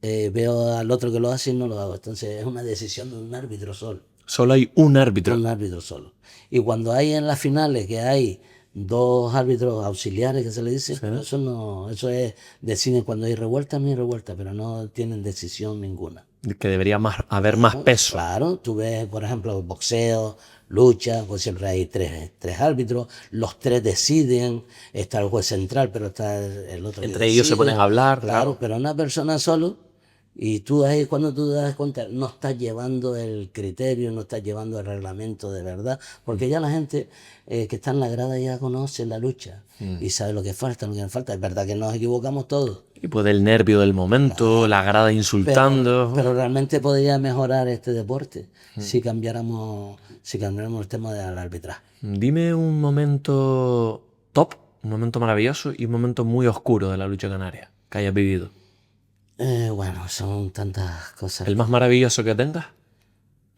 veo al otro que lo hace y no lo hago. Entonces es una decisión de un árbitro solo. Solo hay un árbitro. Un árbitro solo. Y cuando hay en las finales que hay dos árbitros auxiliares que se le dice, eso es deciden cuando hay revuelta, no hay revuelta, pero no tienen decisión ninguna. Que debería haber más peso. Claro, tú ves, por ejemplo, boxeo, lucha, pues siempre hay tres árbitros, los tres deciden, está el juez central, pero está el otro que Entre ellos se decide. pueden hablar. Claro, pero una persona solo, y tú ahí cuando tú te das cuenta, no estás llevando el criterio, no estás llevando el reglamento de verdad, porque ya la gente que está en la grada ya conoce la lucha y sabe lo que falta, lo que no falta. Es verdad que nos equivocamos todos. Y puede el nervio del momento, la grada insultando. Pero realmente podría mejorar este deporte si cambiáramos el tema del arbitraje. Dime un momento top, un momento maravilloso y un momento muy oscuro de la lucha canaria que hayas vivido. Bueno, son tantas cosas. ¿El más maravilloso que tengas?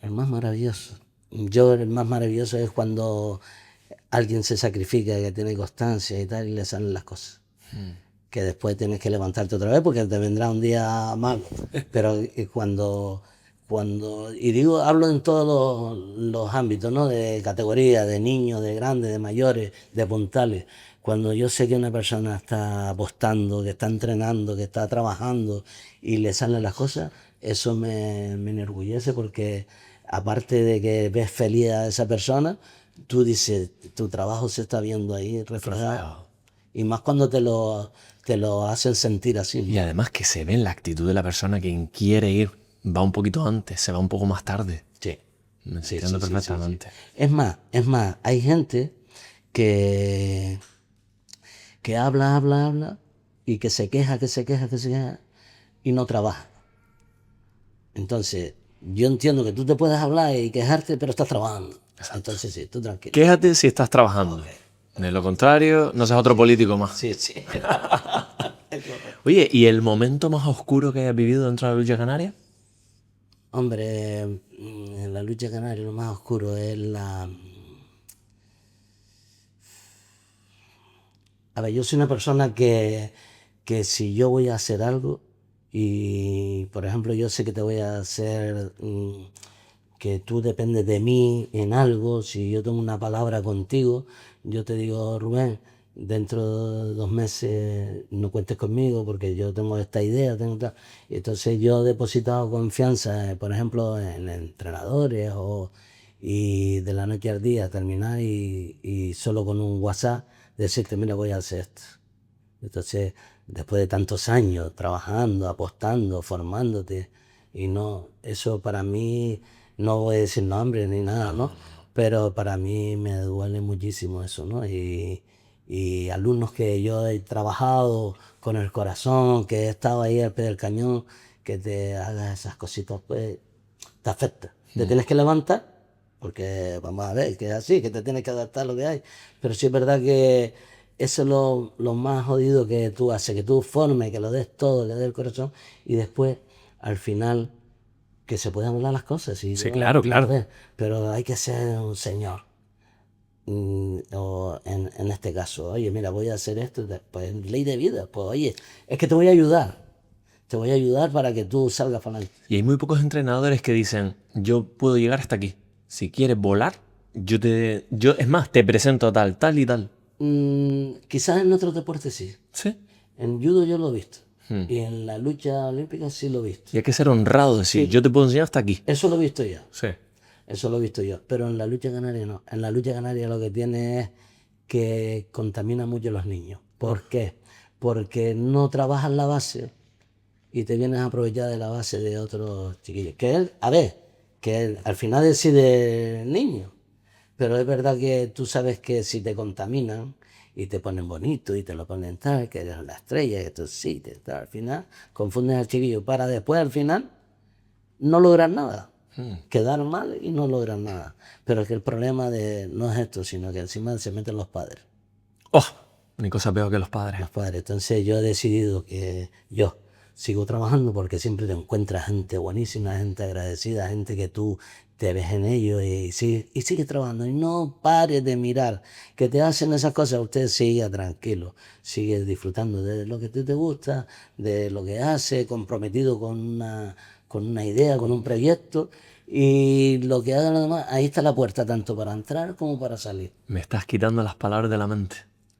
El más maravilloso. El más maravilloso es cuando alguien se sacrifica, que tiene constancia y tal, y le salen las cosas. Que después tienes que levantarte otra vez porque te vendrá un día malo. Pero cuando y digo, hablo en todos los ámbitos, ¿no? De categoría, de niños, de grandes, de mayores, de puntales. Cuando yo sé que una persona está apostando, que está entrenando, que está trabajando y le salen las cosas, eso me enorgullece porque aparte de que ves feliz a esa persona, tú dices, tu trabajo se está viendo ahí reflejado. Y más cuando te lo hacen sentir así, ¿no? Y además que se ve en la actitud de la persona quien quiere ir. Va un poquito antes, se va un poco más tarde. Sí. Me Sí, entiendo sí, sí, sí, sí. perfectamente. Es más, hay gente que, que habla y que se queja y no trabaja. Entonces, yo entiendo que tú te puedes hablar y quejarte, pero estás trabajando. Entonces, sí, tú tranquilo. Quéjate si estás trabajando. De lo contrario, no seas otro político más. Sí, sí. Oye, ¿y el momento más oscuro que hayas vivido dentro de la lucha canaria? Hombre, en la lucha canaria lo más oscuro es la... A ver, yo soy una persona que si yo voy a hacer algo y, por ejemplo, yo sé que te voy a hacer, que tú dependes de mí en algo, si yo tengo una palabra contigo, yo te digo, Rubén, dentro de 2 meses no cuentes conmigo porque yo tengo esta idea, tengo tal. Y entonces yo he depositado confianza, por ejemplo, en entrenadores y de la noche al día terminar y solo con un WhatsApp decirte, mira, voy a hacer esto. Entonces, después de tantos años trabajando, apostando, formándote, y no, eso para mí, no voy a decir nombre ni nada, ¿no? Pero para mí me duele muchísimo eso, ¿no? Y alumnos que yo he trabajado con el corazón, que he estado ahí al pie del cañón, que te hagas esas cositas, pues te afecta. Te tienes que levantar, porque vamos a ver que es así, que te tienes que adaptar a lo que hay. Pero sí es verdad que eso es lo más jodido que tú haces, que tú formes, que lo des todo, le des el corazón, y después, al final, que se puedan hablar las cosas. Y Sí, yo, claro, a claro. ver, pero hay que ser un señor. O en este caso, oye, mira, voy a hacer esto, pues ley de vida, pues oye, es que te voy a ayudar. Te voy a ayudar para que tú salgas para adelante. Y hay muy pocos entrenadores que dicen, yo puedo llegar hasta aquí. Si quieres volar, es más, te presento a tal, tal y tal. Quizás en otros deportes sí. Sí. En judo yo lo he visto. Y en la lucha olímpica sí lo he visto. Y hay que ser honrado, decir, Sí. yo te puedo enseñar hasta aquí. Eso lo he visto yo. Sí. Eso lo he visto yo. Pero en la lucha canaria no. En la lucha canaria lo que tiene es que contamina mucho a los niños. ¿Por qué? Porque no trabajas la base y te vienes a aprovechar de la base de otros chiquillos. Que él, a ver, que él al final decide el niño. Pero es verdad que tú sabes que si te contaminan y te ponen bonito y te lo ponen tal, que eres la estrella, que tú sí, tal, al final confunden al chiquillo para después al final no lograr nada. Quedar mal y no lograr nada. Pero es que el problema no es esto, sino que encima se meten los padres. Oh, ni cosa peor que los padres. Los padres. Entonces yo he decidido que yo sigo trabajando porque siempre te encuentras gente buenísima, gente agradecida, gente que tú te ves en ellos y sigue trabajando. Y no pares de mirar que te hacen esas cosas. Usted siga tranquilo, sigue disfrutando de lo que te gusta, de lo que hace, comprometido con una idea, con un proyecto. Y lo que hagan los demás, ahí está la puerta, tanto para entrar como para salir. Me estás quitando las palabras de la mente.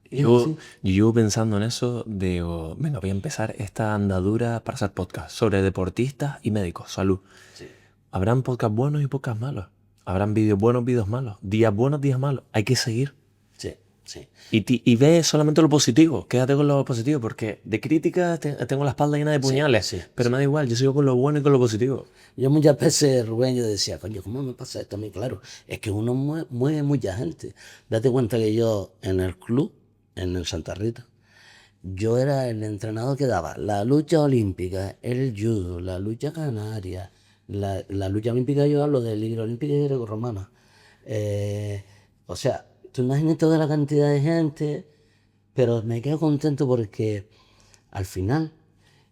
Yo llevo pensando en eso, digo, venga, voy a empezar esta andadura para hacer podcast sobre deportistas y médicos, salud. Sí. Habrán podcasts buenos y podcasts malos. Habrán vídeos buenos, vídeos malos. Días buenos, días malos. Hay que seguir. Sí, sí. Y ve solamente lo positivo. Quédate con lo positivo, porque de críticas tengo la espalda llena de puñales. Sí, pero me da igual, yo sigo con lo bueno y con lo positivo. Yo muchas veces, Rubén, yo decía, coño, ¿cómo me pasa esto a mí? Claro, es que uno mueve mucha gente. Date cuenta que yo en el club, en el Santa Rita, yo era el entrenador que daba la lucha olímpica, el judo, la lucha canaria, la lucha olímpica, yo hablo de liga olímpica y grecorromana. O sea, tú imaginas toda la cantidad de gente, pero me quedo contento porque al final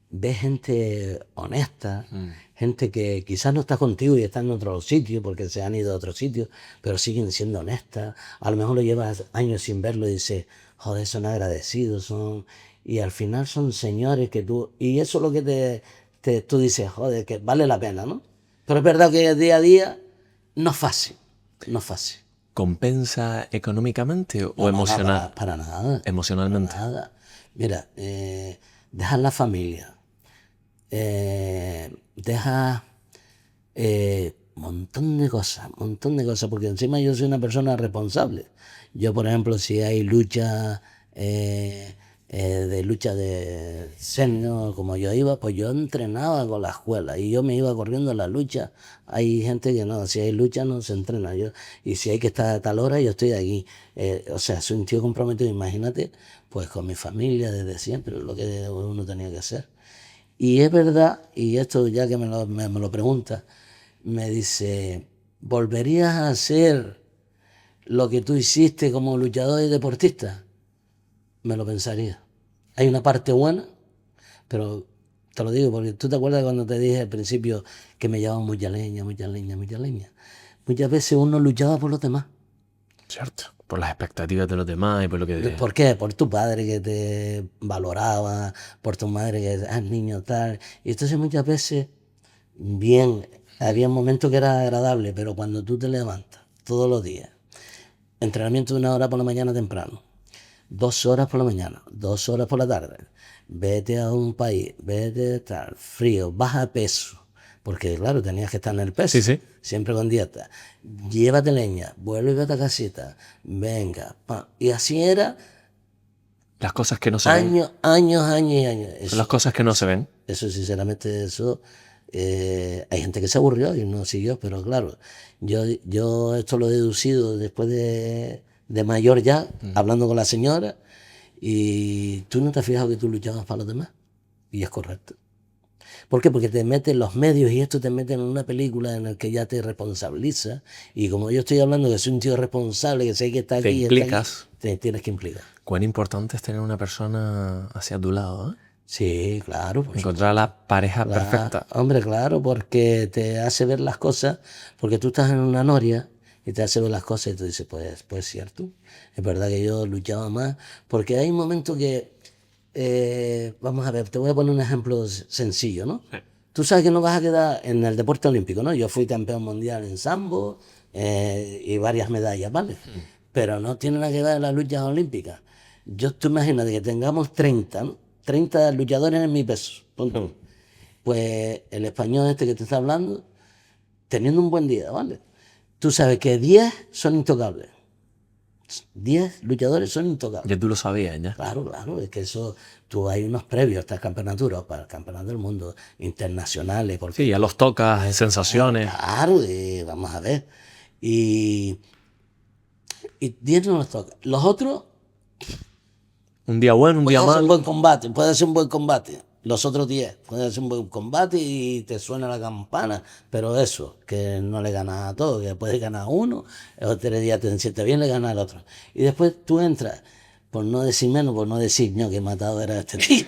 ves gente honesta, gente que quizás no está contigo y está en otro sitio porque se han ido a otro sitio, pero siguen siendo honestas. A lo mejor lo llevas años sin verlo y dices, joder, son agradecidos, y al final son señores que tú, y eso es lo que tú dices, joder, que vale la pena, ¿no? Pero es verdad que el día a día no es fácil. No es fácil. ¿Compensa económicamente o No, emocional? para nada. Emocionalmente. Para nada. Mira, dejas la familia. Dejas montón de cosas, porque encima yo soy una persona responsable. Yo, por ejemplo, si hay lucha de lucha de senior, como yo iba, pues yo entrenaba con la escuela y yo me iba corriendo a la lucha. Hay gente que no, si hay lucha no se entrena. Y si hay que estar a tal hora, yo estoy aquí. O sea, soy un tío comprometido, imagínate, pues con mi familia desde siempre, lo que uno tenía que hacer. Y es verdad, y esto ya que me lo pregunta, me dice, ¿volverías a hacer lo que tú hiciste como luchador y deportista? Me lo pensaría. Hay una parte buena, pero te lo digo porque tú te acuerdas cuando te dije al principio que me llevaba mucha leña, mucha leña, mucha leña. Muchas veces uno luchaba por los demás. Cierto. Por las expectativas de los demás y por lo que... ¿Por qué? Por tu padre que te valoraba, por tu madre que es niño tal. Y entonces muchas veces, bien, había momentos que era agradable, pero cuando tú te levantas todos los días, entrenamiento de 1 hora por la mañana temprano, 2 horas por la mañana, 2 horas por la tarde, vete a un país, vete a estar frío, baja peso, porque claro, tenías que estar en el peso, Sí, sí. siempre con dieta, llévate leña, vuelve a tu casita, venga, pa. Y así era Las cosas que no se ven. años y años. Son las cosas que no se ven. Eso sinceramente, hay gente que se aburrió y no siguió, pero claro, yo esto lo he deducido después de mayor ya, hablando con la señora, y tú no te has fijado que tú luchabas para los demás, y es correcto. ¿Por qué? Porque te meten los medios y esto te meten en una película en la que ya te responsabiliza, y como yo estoy hablando que soy un tío responsable, que sé que está Te aquí, implicas. te tienes que implicar. Cuán importante es tener una persona hacia tu lado, ¿eh? Sí, claro. Encontrar la pareja perfecta. Hombre, claro, porque te hace ver las cosas, porque tú estás en una noria y te hace ver las cosas y tú dices, pues cierto, es verdad que yo luchaba más, porque hay momentos que, vamos a ver, te voy a poner un ejemplo sencillo, ¿no? Sí. Tú sabes que no vas a quedar en el deporte olímpico, ¿no? Yo fui campeón mundial en sambo y varias medallas, ¿vale? Pero no tiene nada que ver en las luchas olímpicas. Tú imagínate que tengamos 30, ¿no? 30 luchadores en mi peso. Punto. Pues el español este que te está hablando, teniendo un buen día, ¿vale? Tú sabes que 10 son intocables. 10 luchadores son intocables. Ya tú lo sabías, ¿ya? Claro, es que eso, tú hay unos previos a estas campeonaturas, para el campeonato del mundo, internacionales. Porque, Sí, ya los tocas, sensaciones. claro, vamos a ver. Y 10 no los toca. Los otros, Un día bueno, un día puede ser un malo. buen combate, puede ser un buen combate. Los otros 10 puede ser un buen combate y te suena la campana, pero eso, que no le ganas a todos, que puedes ganar a uno, el otro día te sientes bien, le ganas al otro. Y después tú entras, por no decir menos, por no decir, no, que matado era este tío.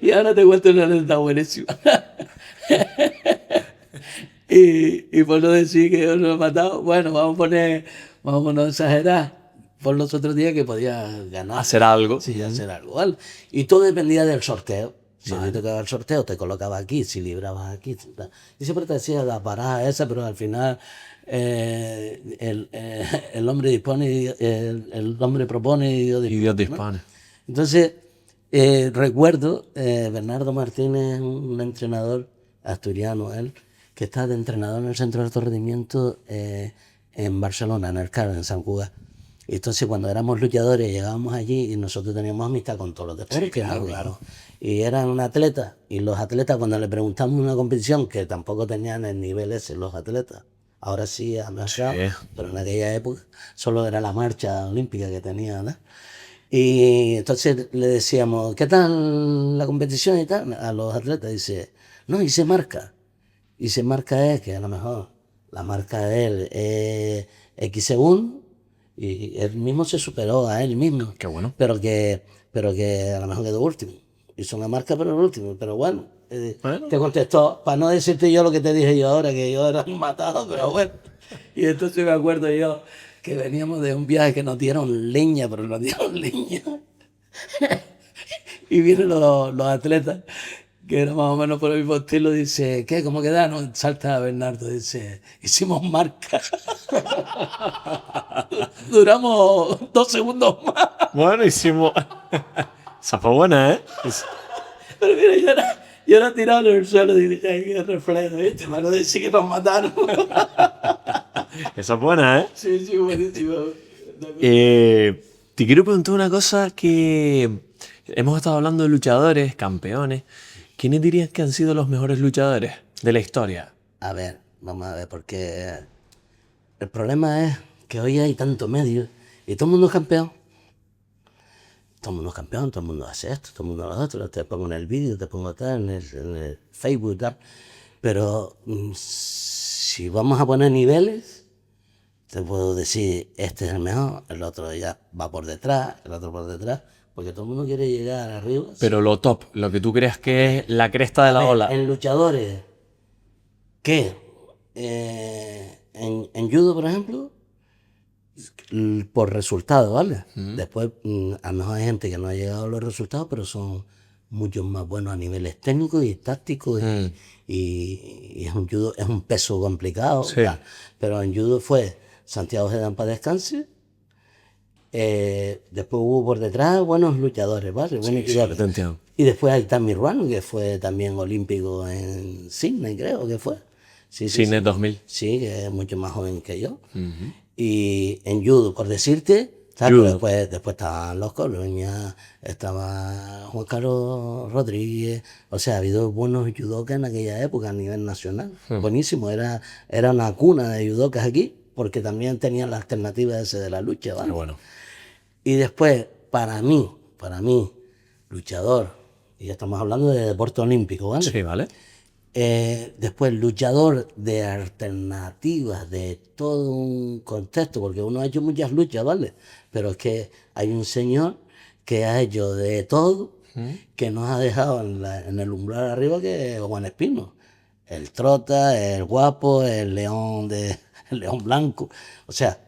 Y ahora te cuento una anécdota buenísima. Y por no decir que yo no lo he matado, bueno, vamos a no exagerar. Por los otros días que podía ganar. Hacer algo. Sí, hacer algo, ¿vale? Y todo dependía del sorteo. Si te tocaba el sorteo, te colocaba aquí, si librabas aquí. Y siempre te decía la parada esa, pero al final el hombre dispone, el hombre propone y Dios Y dispone. Dios ¿no? dispone. Entonces, recuerdo, Bernardo Martínez, un entrenador asturiano, él, que está de entrenador en el Centro de Alto Rendimiento en Barcelona, en el CAR, en Sant Cugat. Y entonces cuando éramos luchadores llegábamos allí y nosotros teníamos amistad con todos los deportes. Sí, claro. Y eran un atleta, y los atletas cuando le preguntamos una competición, que tampoco tenían el nivel ese los atletas, ahora sí ha mejorado, Sí. pero en aquella época solo era la marcha olímpica que tenía, ¿no? Y entonces le decíamos, ¿qué tal la competición y tal? A los atletas, dice, no, y se marca. Y se marca es que a lo mejor la marca de él es X segundos y él mismo se superó a él mismo. Qué bueno. Pero que a lo mejor quedó último. Hizo una marca, pero el último. Pero bueno, Bueno. te contestó, para no decirte yo lo que te dije yo ahora, que yo era un matado, pero bueno. Y entonces me acuerdo yo que veníamos de un viaje que nos dieron leña, pero nos dieron leña. Y vienen los atletas, que era más o menos por el mismo estilo, dice, ¿qué? ¿Cómo quedaron? Salta Bernardo, dice, hicimos marca. Duramos 2 segundos más. Bueno, hicimos... Esa fue buena, ¿eh? Pero mira, yo era tirado en el suelo y dije, ay, qué reflejo, ¿viste? Para no decir que nos mataron. Esa es buena, ¿eh? Sí, sí, buenísimo. Te quiero preguntar una cosa que hemos estado hablando de luchadores, campeones. ¿Quiénes dirías que han sido los mejores luchadores de la historia? A ver, vamos a ver, porque el problema es que hoy hay tanto medio y todo el mundo es campeón. Todo el mundo es campeón, todo el mundo hace esto, todo el mundo lo otro. Te pongo en el vídeo, te pongo tal, en el Facebook, tal. Pero si vamos a poner niveles, te puedo decir, este es el mejor, el otro ya va por detrás, el otro por detrás, porque todo el mundo quiere llegar arriba. Pero lo top, lo que tú creas que es la cresta de la ola. En luchadores, ¿qué? En judo, por ejemplo, por resultados, ¿vale? Después, a lo mejor hay gente que no ha llegado a los resultados, pero son mucho más buenos a niveles técnicos y tácticos. Y es un judo, es un peso complicado. Sí. Pero en judo fue Santiago Gedán para descanse. Después hubo por detrás buenos luchadores, ¿vale? Buenos luchadores. te entiendo. Y después hay Tammy Ruano, que fue también olímpico en Sydney, creo que fue. Sí, Cine 2000. Sí, que es mucho más joven que yo. Y en judo, por decirte, ¿sabes? Judo. Después estaban los Coloña, estaba Juan Carlos Rodríguez. O sea, ha habido buenos judokas en aquella época a nivel nacional. Buenísimo, era una cuna de judokas aquí, porque también tenían la alternativa ese de la lucha, ¿vale? Pero bueno. Y después, para mí, luchador, y ya estamos hablando de deporte olímpico, ¿vale? Sí, ¿vale? Después, luchador de alternativas, de todo un contexto, porque uno ha hecho muchas luchas, ¿vale? Pero es que hay un señor que ha hecho de todo, que nos ha dejado en el umbral arriba, que es Juan Espino. El Trota, el Guapo, el León Blanco. O sea,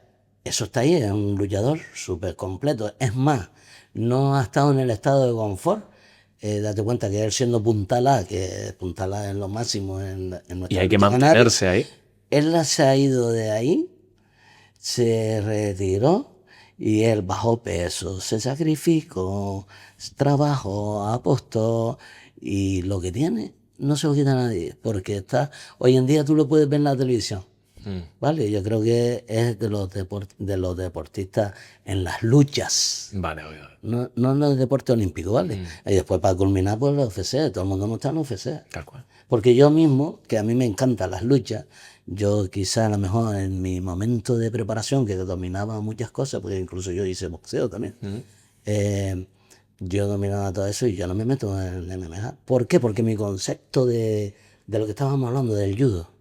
eso está ahí, es un luchador súper completo. Es más, no ha estado en el estado de confort. Date cuenta que él siendo puntal que puntal es lo máximo en nuestra Y hay que lucha mantenerse ahí. Él se ha ido de ahí, se retiró y él bajó peso, se sacrificó, trabajó, apostó y lo que tiene no se lo quita nadie, porque hoy en día tú lo puedes ver en la televisión. ¿Vale? Yo creo que es de los deportistas en las luchas. Vale, oye. No en el deporte olímpico, ¿vale? Y después para culminar, pues la UFC. Todo el mundo no está en la UFC. Tal cual. Porque yo mismo, que a mí me encantan las luchas, yo quizá a lo mejor en mi momento de preparación, que dominaba muchas cosas, porque incluso yo hice boxeo también, yo dominaba todo eso y yo no me meto en el MMA. ¿Por qué? Porque mi concepto de lo que estábamos hablando, del judo,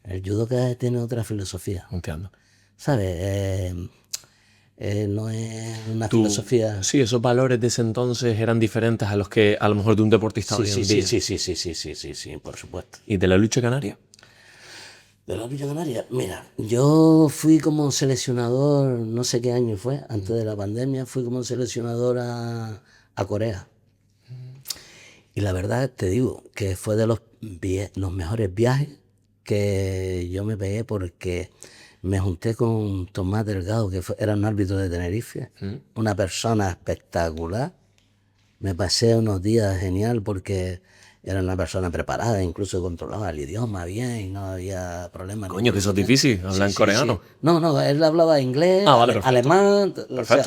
el judo que tiene otra filosofía, Entiendo. ¿sabes? No es una filosofía... Sí, esos valores de ese entonces eran diferentes a los que a lo mejor de un deportista hoy en día. Sí, por supuesto. ¿Y de la lucha canaria? De la lucha canaria, mira, yo fui como seleccionador, no sé qué año fue, antes de la pandemia, fui como seleccionador a Corea. Y la verdad te digo que fue de los mejores viajes que yo me pegué, porque me junté con Tomás Delgado, que era un árbitro de Tenerife, una persona espectacular. Me pasé unos días genial porque era una persona preparada, incluso controlaba el idioma bien y no había problema. Coño, que eso es difícil, hablar en coreano. Sí. No, él hablaba inglés, Vale, perfecto. alemán.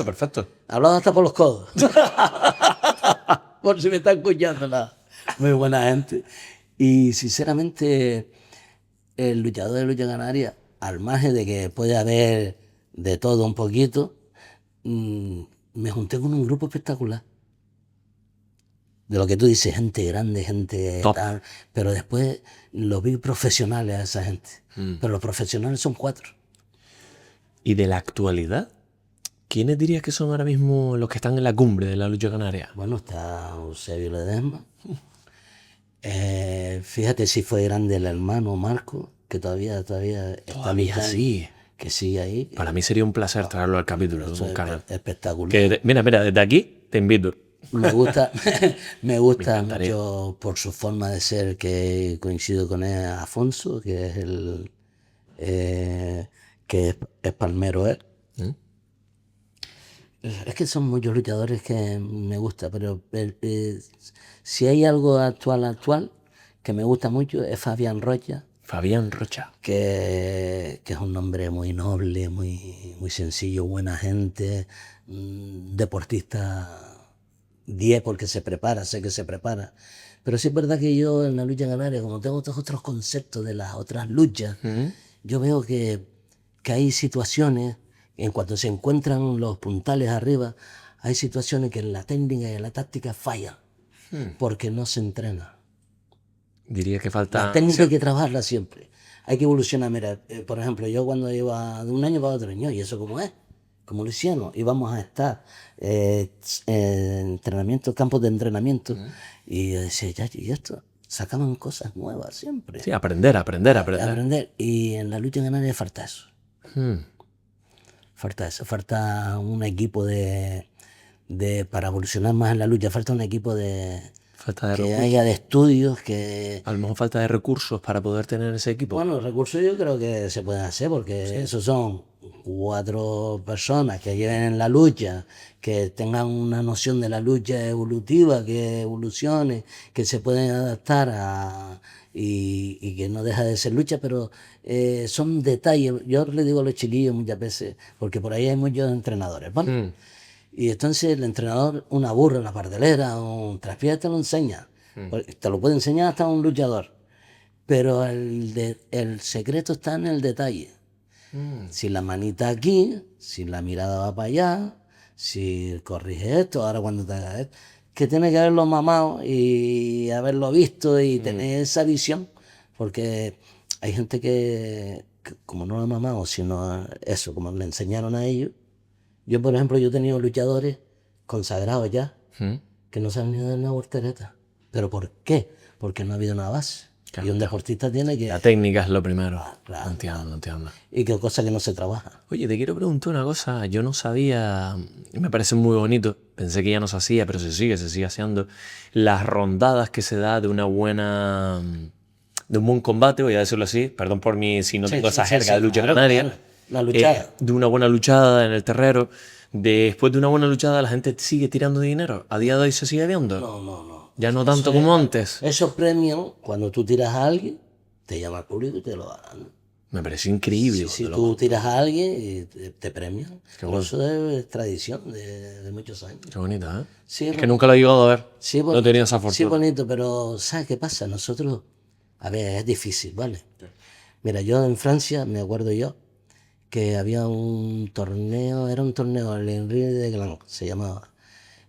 Perfecto. Hablaba hasta por los codos. Por si me están escuchando, nada. Muy buena gente. Y sinceramente, el luchador de lucha canaria, al margen de que puede haber de todo un poquito, me junté con un grupo espectacular. De lo que tú dices, gente grande, gente top, tal, pero después lo vi profesionales a esa gente. Pero los profesionales son 4. ¿Y de la actualidad? ¿Quiénes dirías que son ahora mismo los que están en la cumbre de la lucha canaria? Bueno, está Eusebio Ledesma. Fíjate si fue grande el hermano Marco, que todavía está sí. que sigue ahí. Para mí sería un placer traerlo al capítulo de un canal. Espectacular. Mira, desde aquí te invito. Me gusta, me gusta encantaría. mucho por su forma de ser, que coincido con él, Afonso, que es eh, es palmero él. ¿Mm? Es que son muchos luchadores que me gusta, pero si hay algo actual que me gusta mucho es Fabián Rocha, Fabián Rocha. que es un hombre muy noble, muy sencillo, buena gente, deportista 10 porque se prepara, sé que se prepara. Pero sí es verdad que yo en la lucha canaria, como tengo estos otros conceptos de las otras luchas, ¿Mm? yo veo que hay situaciones, en cuanto se encuentran los puntales arriba, hay situaciones que en la técnica y en la táctica fallan, porque no se entrena. Diría que La falta... técnica hay que trabajarla siempre. Hay que evolucionar. Mira, por ejemplo, yo cuando iba de un año para otro año, ¿y eso cómo es? Como lo hicieron, íbamos a estar en entrenamiento, campos de entrenamiento, y yo decía, ya, y esto, sacaban cosas nuevas siempre. Sí, aprender, aprender, aprender. Aprender. Y en la lucha canaria falta eso. Mm. Falta eso. Falta un equipo para evolucionar más en la lucha, falta un equipo Falta de que recursos. haya de estudios, que A lo mejor falta de recursos para poder tener ese equipo. bueno, recursos yo creo que se pueden hacer porque esos son 4 personas que lleven en la lucha, que tengan una noción de la lucha evolutiva, que evolucione, que se pueden adaptar y que no deja de ser lucha, pero son detalles. Yo le digo a los chiquillos muchas veces, porque por ahí hay muchos entrenadores, ¿vale? Mm. Y entonces el entrenador, una burra, una partelera, un traspié te lo enseña. Te lo puede enseñar hasta un luchador. Pero el secreto está en el detalle. Si la manita aquí, si la mirada va para allá, si corrige esto, ahora cuando te haga esto, que tiene que haberlo mamado y haberlo visto y tener esa visión, porque hay gente que como no lo ha mamado, sino eso, como le enseñaron a ellos. Yo, por ejemplo, yo he tenido luchadores consagrados ya, Mm. que no saben ni dar una voltereta. ¿Pero por qué? Porque no ha habido una base. Claro. Y un deportista tiene que... La técnica es lo primero. Claro. Entiendo, entiendo. Y que cosa que no se trabaja. Oye, te quiero preguntar una cosa. Yo no sabía, y me parece muy bonito. Pensé que ya no se hacía, pero se sigue haciendo. Las rondadas que se da de una buena, de un buen combate, voy a decirlo así. Perdón por mí si no Sí, tengo sí, esa sí, jerga sí, de lucha claro, canaria. claro. La luchada. De una buena luchada en el terrero. Después de una buena luchada, la gente sigue tirando dinero. A día de hoy se sigue viendo. No. Ya no tanto como antes. Esos premios, cuando tú tiras a alguien, te llama el público y te lo dan. Me pareció increíble. Si cuando tú tiras a alguien y te premian. Qué Pero bueno. eso es tradición de muchos años. Qué bonita, ¿eh? Sí, Es que nunca lo he llegado a ver. sí, No he tenido esa sí, fortuna. bonito, pero ¿sabes qué pasa? Nosotros, a ver, es difícil, ¿vale? Mira, yo en Francia, me acuerdo yo, que había un torneo, era un torneo, el Henri de Glan, se llamaba,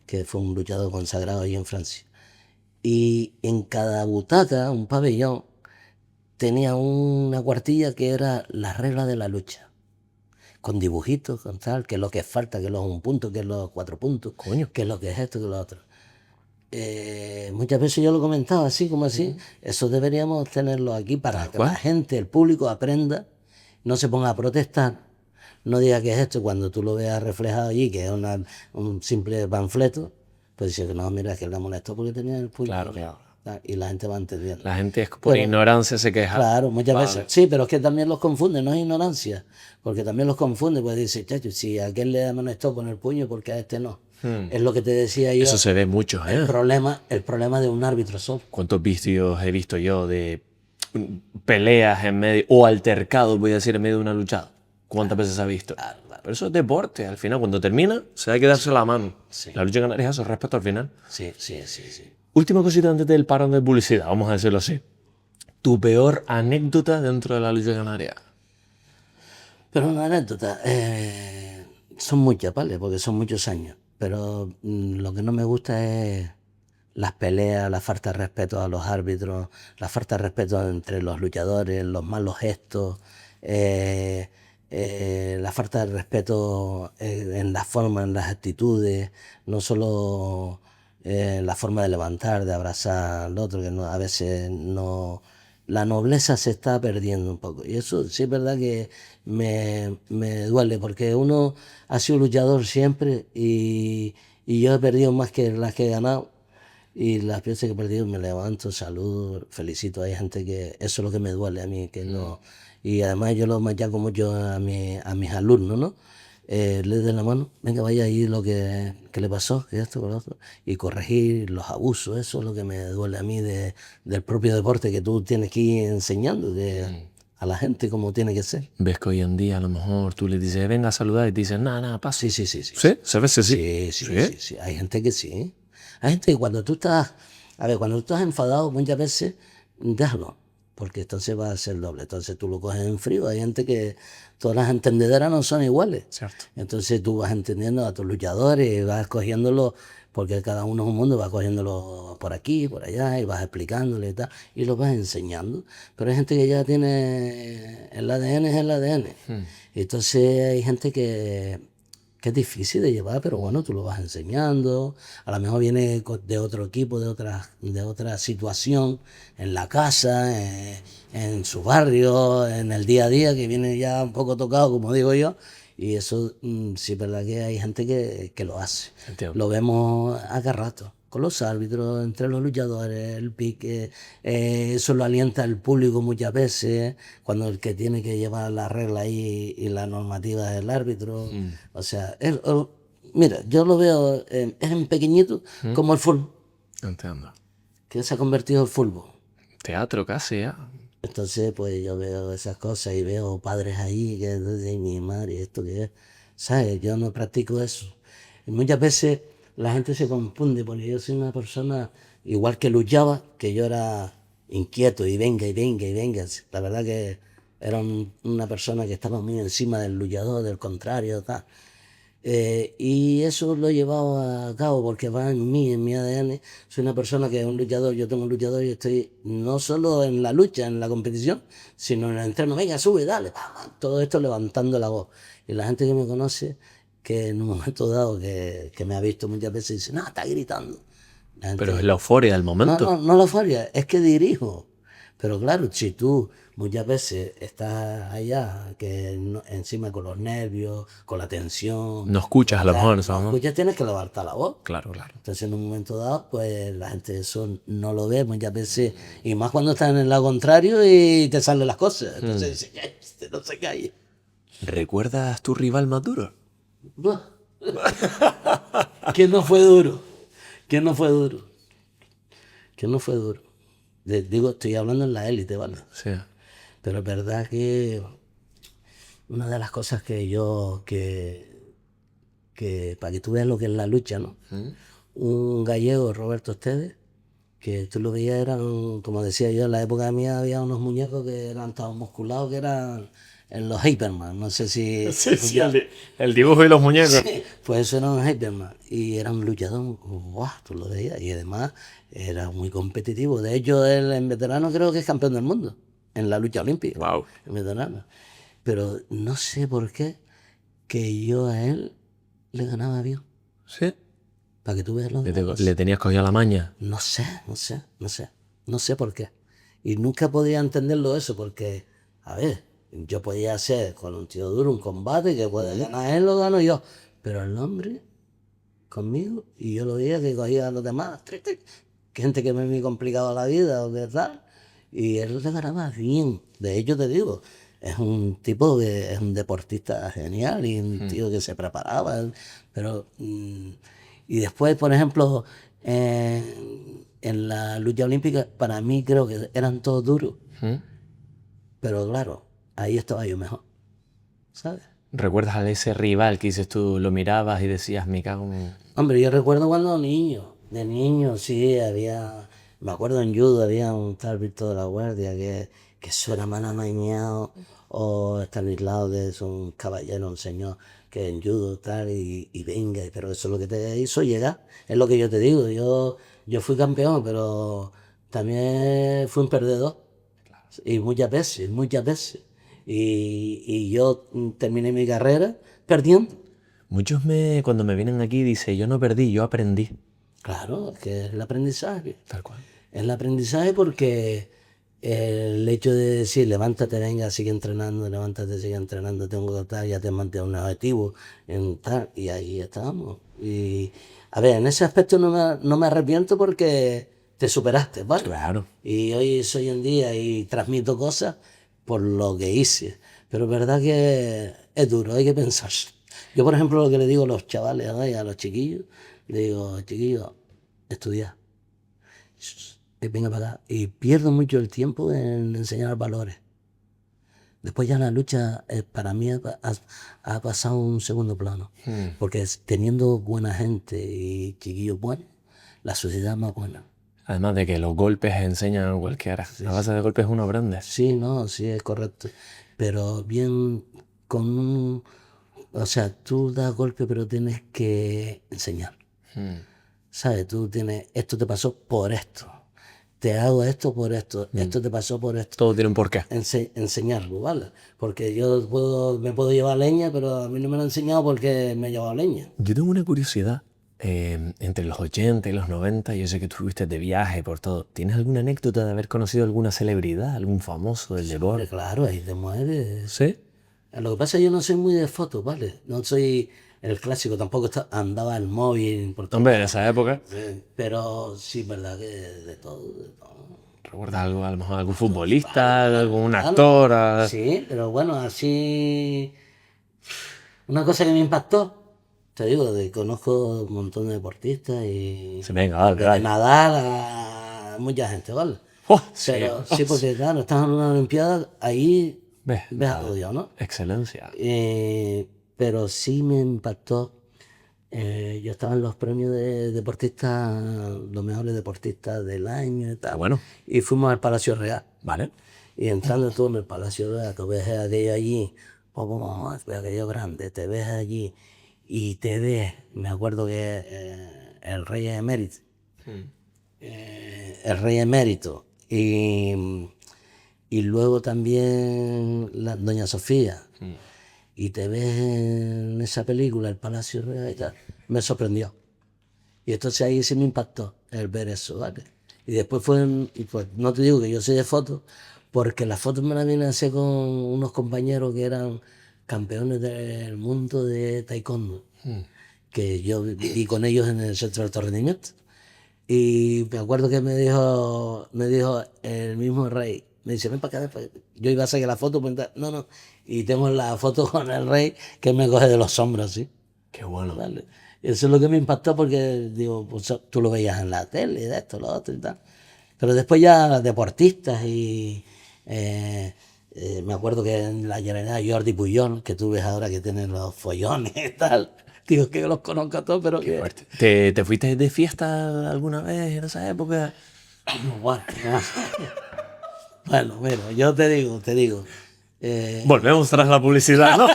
que fue un luchador consagrado ahí en Francia. Y en cada butaca, un pabellón, tenía una cuartilla que era las reglas de la lucha. Con dibujitos, con tal, qué es lo que falta, qué es lo un punto, qué es los 4 puntos, Coño. qué es lo que es esto, qué es lo otro. Muchas veces yo lo comentaba así como así, eso deberíamos tenerlo aquí para Tal que cual. la gente, el público aprenda, no se ponga a protestar, no diga que es esto cuando tú lo veas reflejado allí, que es un simple panfleto, pues dice que no, mira, es que la molestó porque tenía el público. Claro. Y la gente va entendiendo. La gente es por Pero- ignorancia se queja. Claro, muchas Vale. veces. Sí, pero es que también los confunde, no es ignorancia, porque también los confunde, pues dice, chacho, si a aquel le amonestó con el puño, porque a este no. Es lo que te decía yo. Eso se ve mucho, ¿eh? El problema de un árbitro solo. ¿Cuántos vídeos he visto yo de peleas en medio, o altercados, voy a decir, en medio de una luchada? ¿Cuántas veces se ha visto? Pero eso es deporte. Al final, cuando termina, se hay que darse la mano. Sí. La lucha canaria es eso, respeto al final. Sí. Última cosita antes del parón de publicidad, vamos a decirlo así. Tu peor anécdota dentro de la lucha canaria. Pero una anécdota, son muchas, ¿vale? Porque son muchos años. Pero lo que no me gusta es las peleas, la falta de respeto a los árbitros, la falta de respeto entre los luchadores, los malos gestos, la falta de respeto en la forma, en las actitudes, no solo la forma de levantar, de abrazar al otro, que a veces no... La nobleza se está perdiendo un poco. Y eso sí es verdad que me duele, porque uno ha sido luchador siempre y Y yo he perdido más que las que he ganado. Y las veces que he perdido me levanto, saludo, felicito. Hay gente que eso es lo que me duele a mí, que no. Y además yo lo machaco mucho a mis alumnos, ¿no? Les doy la mano, venga, vaya ahí lo que le pasó, que esto, con lo otro. Y corregir los abusos, eso es lo que me duele a mí del propio deporte que tú tienes que ir enseñando a la gente cómo tiene que ser. Ves que hoy en día a lo mejor tú le dices, venga a saludar y te dicen, nada, pasa. Sí, sí, sí, sí. ¿Sí? ¿Se ve? Sí. Sí. Hay gente que sí. Hay gente que cuando tú estás, a ver, cuando tú estás enfadado muchas veces, déjalo, porque entonces va a ser doble. Entonces tú lo coges en frío. Hay gente que todas las entendederas no son iguales. Cierto. Entonces tú vas entendiendo a tus luchadores y vas cogiéndolo, porque cada uno es un mundo, vas cogiéndolo por aquí, por allá, y vas explicándole y tal, y lo vas enseñando. Pero hay gente que ya tiene el ADN, es el ADN. Entonces hay gente que es difícil de llevar, pero bueno, tú lo vas enseñando. A lo mejor viene de otro equipo, de otra situación, en la casa, en su barrio, en el día a día, que viene ya un poco tocado, como digo yo. Y eso sí es verdad que hay gente que lo hace. Entiendo. Lo vemos a cada rato, con los árbitros, entre los luchadores, el pique. Eso lo alienta el público muchas veces, cuando el que tiene que llevar la regla ahí y la normativa es el árbitro. O sea, mira, yo lo veo, es en pequeñito, como el fútbol, Entiendo. que se ha convertido en fútbol. Teatro casi, ¿ya? Entonces, pues yo veo esas cosas y veo padres ahí que dicen, mi madre, esto que es, ¿sabes? Yo no practico eso. Y muchas veces la gente se confunde porque yo soy una persona, igual que luchaba, que yo era inquieto y venga y venga y venga. La verdad que era una persona que estaba muy encima del luchador, del contrario, tal. Y eso lo he llevado a cabo porque va en mí, en mi ADN. Soy una persona que es un luchador, yo tengo un luchador y estoy no solo en la lucha, en la competición, sino en el entreno. Venga, sube, dale, todo esto levantando la voz. Y la gente que me conoce, que en un momento dado que me ha visto muchas veces, dice, no, está gritando. La gente, Pero es la euforia del momento. no la euforia, es que dirijo. Pero claro, si tú muchas veces estás allá, que encima con los nervios, con la tensión, No escuchas a lo mejor, no ¿sabes? escuchas, tienes que levantar la voz. Claro, claro. Entonces en un momento dado, pues la gente eso no lo ve muchas veces, y más cuando estás en el lado contrario y te salen las cosas. Entonces dices, este no se calle. ¿Recuerdas tu rival más duro? Buah. ¿Quién no fue duro? ¿Quién no fue duro? ¿Quién no fue duro? Digo, estoy hablando en la élite, ¿vale? Sí. Pero es verdad que una de las cosas que para que tú veas lo que es la lucha, ¿no? Un gallego, Roberto Esteves, que tú lo veías, eran, como decía yo, en la época mía había unos muñecos que eran tan musculados que eran en los Hyperman, no sé si... Sí, el dibujo y los muñecos. Sí, pues eso era un Hyperman y era un luchador, ¡guau! Tú lo veías, y además era muy competitivo. De hecho, él en veterano creo que es campeón del mundo en la lucha olímpica. Wow. En veterano. Pero no sé por qué que yo a él le ganaba bien. Sí. Para que tú veas lo Le tenías cogido la maña. No sé por qué. Y nunca podía entenderlo eso, porque, a ver, yo podía hacer con un tío duro un combate que puede ganar él, lo gano yo. Pero el hombre, conmigo, y yo lo veía que cogía a los demás, que gente que me había complicado la vida o qué tal, y él le ganaba bien. De hecho, te digo, es un tipo que es un deportista genial y un tío que se preparaba, pero... y después, por ejemplo, en la lucha olímpica, para mí creo que eran todos duros. Pero claro, ahí estaba yo mejor. ¿Sabes? ¿Recuerdas a ese rival que dices tú, lo mirabas y decías, me cago en... Hombre, yo recuerdo cuando de niño, sí, me acuerdo en judo, había un tal Víctor de la Guardia que eso era mal amañado, o Estanislao, que es un caballero, un señor, que en judo tal, y venga, pero eso es lo que te hizo llegar, es lo que yo te digo, yo fui campeón, pero también fui un perdedor, y muchas veces, y yo terminé mi carrera perdiendo. Muchos cuando me vienen aquí dicen, yo no perdí, yo aprendí. Claro, es que es el aprendizaje. Tal cual. Es el aprendizaje porque el hecho de decir, levántate, venga, sigue entrenando, levántate, sigue entrenando, tengo que estar, ya te mantienes un objetivo, en tal, y ahí estamos. Y A ver, en ese aspecto no me arrepiento porque te superaste, ¿vale? Claro. Y hoy soy en día y transmito cosas por lo que hice. Pero es verdad que es duro, hay que pensar. Yo, por ejemplo, lo que le digo a los chavales, ¿no? Y a los chiquillos, le digo, chiquillos, estudiad. Venga para acá. Y pierdo mucho el tiempo en enseñar valores. Después ya la lucha para mí ha pasado a un segundo plano. Porque teniendo buena gente y chiquillos buenos, la sociedad es más buena. Además de que los golpes enseñan a cualquiera. A base de golpes uno aprende. Sí, no, sí, es correcto. Pero bien con un... O sea, tú das golpe, pero tienes que enseñar. ¿Sabes? Tú tienes... Esto te pasó por esto. Te hago esto por esto. Esto te pasó por esto. Todo tiene un porqué. Enseñarlo, ¿vale? Porque yo me puedo llevar leña, pero a mí no me lo han enseñado porque me he llevado leña. Yo tengo una curiosidad. Entre los 80 y los 90, yo sé que tú fuiste de viaje por todo. ¿Tienes alguna anécdota de haber conocido alguna celebridad, algún famoso del deporte? Claro, ahí te mueres. ¿Sí? Lo que pasa es que yo no soy muy de fotos, ¿vale? No soy el clásico, tampoco andaba el móvil. Hombre, en esa época. Pero sí, verdad que de todo, de todo. ¿Recuerdas algo, a lo mejor algún futbolista, algún actor? Sí, pero bueno, así... Una cosa que me impactó, te digo, conozco un montón de deportistas y... Sí, venga, dale, desde dale. Nadal a mucha gente, ¿vale? Oh, Pero sí, porque claro, estás en una Olimpiada, ahí Ves, ves a Dios, ¿no? excelencia. Pero sí me impactó. Yo estaba en los premios de deportistas, los mejores deportistas del año y tal. Bueno. Y fuimos al Palacio Real. Vale. Y entrando tú en el Palacio Real, tú ves a aquello allí, ves aquello grande, te ves allí y te ves, me acuerdo que el rey emérito, el rey emérito y luego también la doña Sofía. Y te ves en esa película, el Palacio Real y tal, me sorprendió. Y entonces ahí sí me impactó el ver eso, ¿vale? Y después y pues no te digo que yo soy de fotos, porque las fotos me las vine a hacer con unos compañeros que eran campeones del mundo de taekwondo, que yo viví con ellos en el centro de alto rendimiento. Y me acuerdo que me dijo el mismo rey, me dice, ven para acá, yo iba a sacar la foto, pues, no, y tengo la foto con el rey que me coge de los hombros, ¿sí? Qué bueno. ¿Vale? Eso es lo que me impactó porque, digo, pues, tú lo veías en la tele, de esto, lo otro y tal. Pero después ya deportistas y me acuerdo que en la Generalitat Jordi Puyol, que tú ves ahora que tienen los follones y tal, digo que los conozco a todos, pero Qué que... fuerte. ¿Te fuiste de fiesta alguna vez en esa época? Bueno, bueno, mira, yo te digo. Volvemos tras la publicidad, ¿no?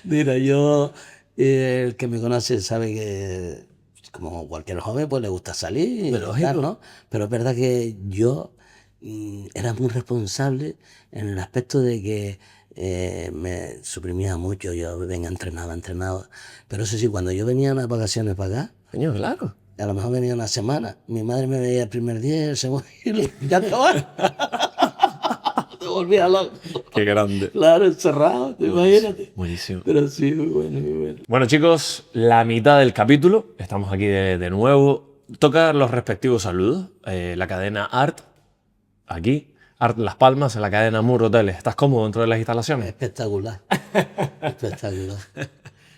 Mira, el que me conoce sabe que, como cualquier joven, pues le gusta salir y Lógico. tal, ¿no? Pero es verdad que yo era muy responsable en el aspecto de que me suprimía mucho. Yo venga, entrenaba. Pero eso sí, cuando yo venía a unas vacaciones para acá, Coño, claro. a lo mejor venía una semana, mi madre me veía el primer día y el segundo y ya acababa. Te volvía loco. Qué grande. Claro, encerrado, imagínate. Buenísimo. Pero sí, muy bueno, muy bueno. Bueno, chicos, la mitad del capítulo. Estamos aquí de nuevo. Toca los respectivos saludos. La cadena Art, aquí. Art Las Palmas, en la cadena Mur Hoteles. ¿Estás cómodo dentro de las instalaciones? Espectacular. Espectacular.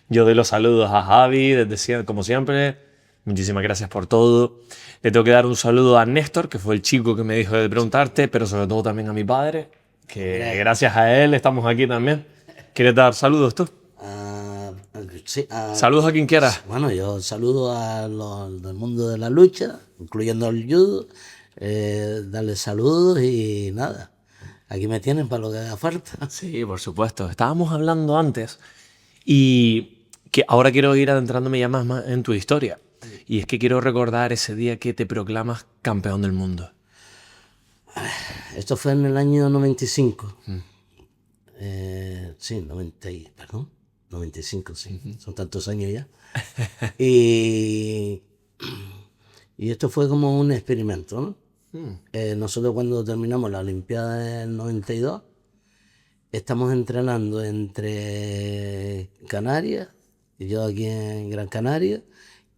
Yo doy los saludos a Javi, como siempre. Muchísimas gracias por todo. Le tengo que dar un saludo a Néstor, que fue el chico que me dijo de preguntarte, pero sobre todo también a mi padre, que gracias a él estamos aquí también. ¿Quieres dar saludos tú? Sí, Saludos a quien quiera. Bueno, yo saludo a los del mundo de la lucha, incluyendo el judo, darles saludos y nada. Aquí me tienen para lo que haga falta. Sí, por supuesto. Estábamos hablando antes y que ahora quiero ir adentrándome ya más en tu historia. Y es que quiero recordar ese día que te proclamas campeón del mundo. Esto fue en el año 95. Sí, 95, sí. Son tantos años ya. y esto fue como un experimento, ¿no? Nosotros cuando terminamos la Olimpiada del 92, estamos entrenando entre Canarias yo aquí en Gran Canaria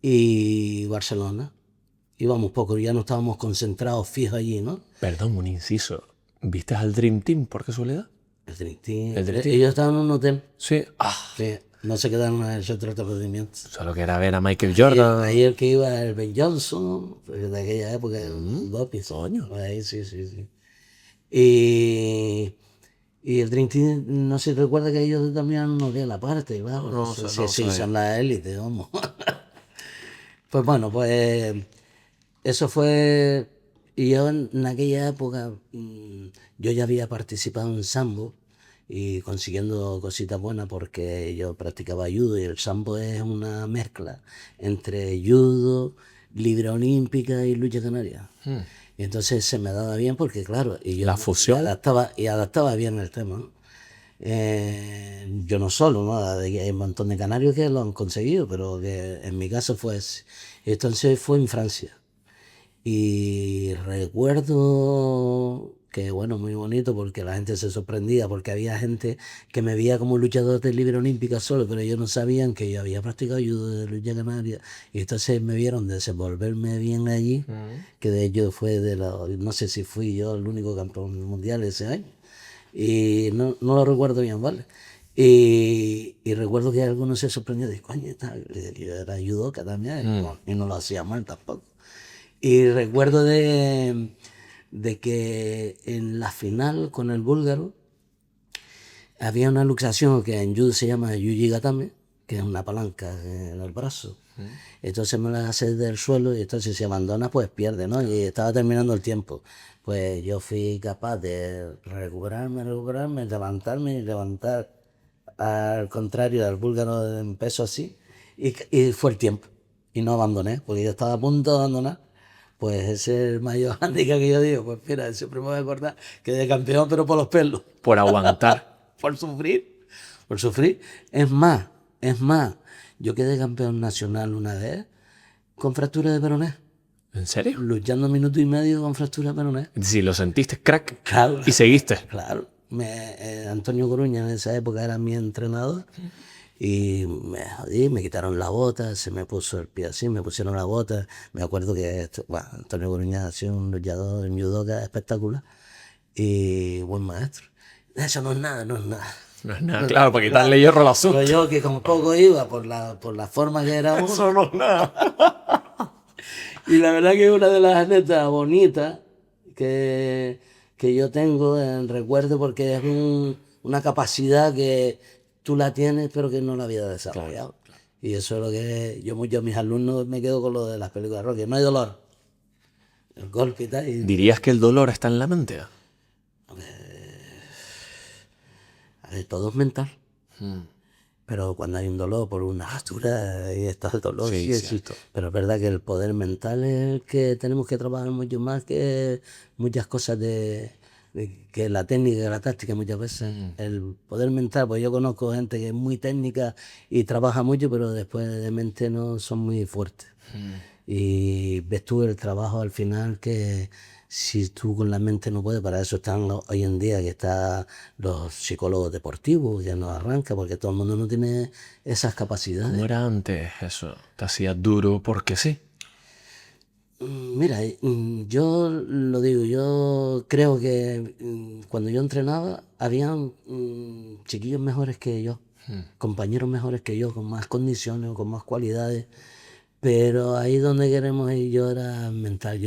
y Barcelona. Íbamos poco, ya no estábamos concentrados fijos allí, ¿no? Perdón, un inciso. ¿Viste al Dream Team por casualidad? El Dream Team. El Dream Team. Ellos estaban en un hotel. Sí. Sí, no se quedaron en el centro de entretenimiento. Solo que era ver a Michael Jordan. Ahí el que iba el Ben Johnson, pues, de aquella época, López. Coño. Ahí sí. Y el Dream Team, no sé si recuerda que ellos también no veían la parte, claro. No, Sí, no sí, sabía. son la élite, vamos. Pues bueno, pues eso fue. Y yo en aquella época, yo ya había participado en sambo y consiguiendo cositas buenas porque yo practicaba judo y el sambo es una mezcla entre judo, libra olímpica y lucha canaria. Y entonces se me daba bien porque, claro, y yo La fusión. adaptaba bien el tema, ¿no? Yo no solo, ¿no? Hay un montón de canarios que lo han conseguido, pero que en mi caso fue ese. Entonces fue en Francia. Y recuerdo que, bueno, muy bonito porque la gente se sorprendía, porque había gente que me veía como luchador de libra olímpica solo, pero ellos no sabían que yo había practicado judo de lucha canaria. Y entonces me vieron desenvolverme bien allí, que de hecho fue no sé si fui yo el único campeón mundial ese año. Y no lo recuerdo bien, ¿vale? Y recuerdo que algunos se sorprendían de, coño, yo era judoka también, y no lo hacía mal tampoco. Y recuerdo de que en la final con el búlgaro había una luxación que en judo se llama yuji gatame, que es una palanca en el brazo. Entonces me la hace del suelo y entonces si abandona pues pierde, ¿no? Y estaba terminando el tiempo. Pues yo fui capaz de recuperarme, levantarme y levantar al contrario del búlgaro en peso así. Y fue el tiempo. Y no abandoné, porque yo estaba a punto de abandonar. Pues ese es el mayor handicap que yo digo. Pues mira, siempre me voy a acordar que de campeón, pero por los pelos. Por aguantar. Por sufrir. Por sufrir. Es más, yo quedé campeón nacional una vez con fractura de peroné. ¿En serio? Luchando 1,5 minutos con fractura de peroné. Si lo sentiste, crack. Claro. Y seguiste. Claro. Antonio Coruña en esa época era mi entrenador. Y me jodí, me quitaron la bota, se me puso el pie así, me pusieron la bota. Me acuerdo que Antonio Coruña ha sido un luchador en judoka espectacular y buen maestro. Eso no es nada. No es nada, claro, para quitarle hierro al asunto. Pero yo que como poco iba por la forma que éramos. Eso no es nada. Y la verdad que es una de las anécdotas bonitas que yo tengo en recuerdo porque es una capacidad que tú la tienes pero que no la había desarrollado. Claro. Y eso es lo que yo muchos de mis alumnos me quedo con lo de las películas de Rocky. No hay dolor. El golpe y tal. ¿Dirías que el dolor está en la mente? A ver, todo es mental. Pero cuando hay un dolor por una fractura, ahí está el dolor. Sí. Pero es verdad que el poder mental es el que tenemos que trabajar mucho más que muchas cosas que la técnica y la táctica muchas veces. El poder mental, pues yo conozco gente que es muy técnica y trabaja mucho, pero después de mente no son muy fuertes. Y ves tú el trabajo al final que si tú con la mente no puedes, para eso están hoy en día que están los psicólogos deportivos, ya no arranca porque todo el mundo no tiene esas capacidades. ¿Cómo era antes eso? ¿Te hacías duro porque sí? Mira, yo lo digo, yo creo que cuando yo entrenaba habían chiquillos mejores que yo, compañeros mejores que yo, con más condiciones o con más cualidades, pero ahí donde queremos ir yo era mental,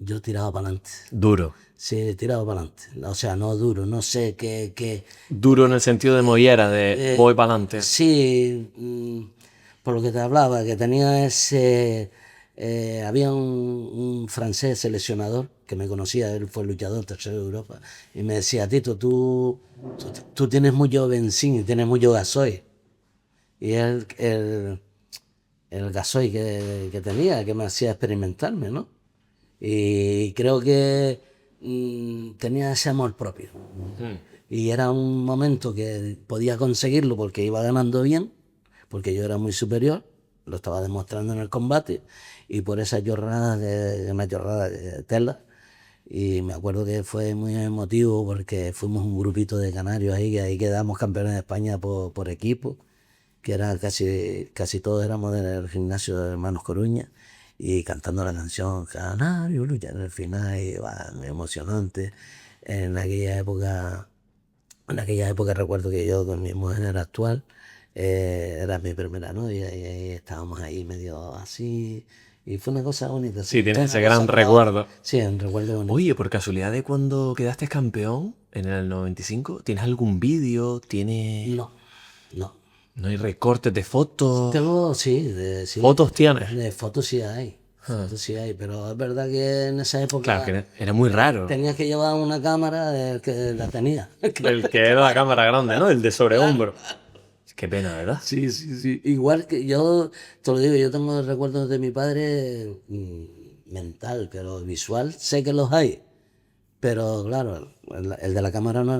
yo tiraba para adelante. Duro. Sí, tiraba para adelante. O sea, no duro, no sé qué. Duro en el sentido de mollera, de voy para adelante. Sí, por lo que te hablaba, que tenía ese. Había un francés seleccionador que me conocía, él fue luchador tercero de Europa, y me decía, Tito, tú tienes mucho benzín y tienes mucho gasoil. Y el gasoil que tenía, que me hacía experimentarme, ¿no? Y creo que tenía ese amor propio. Y era un momento que podía conseguirlo porque iba ganando bien, porque yo era muy superior, lo estaba demostrando en el combate, y por esa chorrada, una chorrada de tela. Y me acuerdo que fue muy emotivo porque fuimos un grupito de canarios ahí, que ahí quedamos campeones de España por equipo. que era casi todos éramos del gimnasio de Hermanos Coruña, y cantando la canción Canario lucha en el final, y va, muy emocionante. En aquella época, en aquella época recuerdo que yo con mi mujer actual era mi primera novia y ahí estábamos ahí medio así. Y fue una cosa bonita. Sí, tienes Fue ese una gran cosa para recuerdo. otra. Sí, un recuerdo bonito. Oye, por casualidad de cuando quedaste campeón en el 95, ¿tienes algún vídeo? ¿Tienes... No, no. ¿No hay recortes de fotos? Tengo, sí, sí. ¿Fotos tienes? De fotos sí hay. Fotos sí hay, pero es verdad que en esa época Claro, que era muy raro. tenías que llevar una cámara del que la tenía. El que era la cámara grande, ¿no? El de sobrehombro. Qué pena, ¿verdad? Sí, sí, sí. Igual que yo, te lo digo, yo tengo recuerdos de mi padre mental, pero visual sé que los hay. Pero claro, el de la cámara no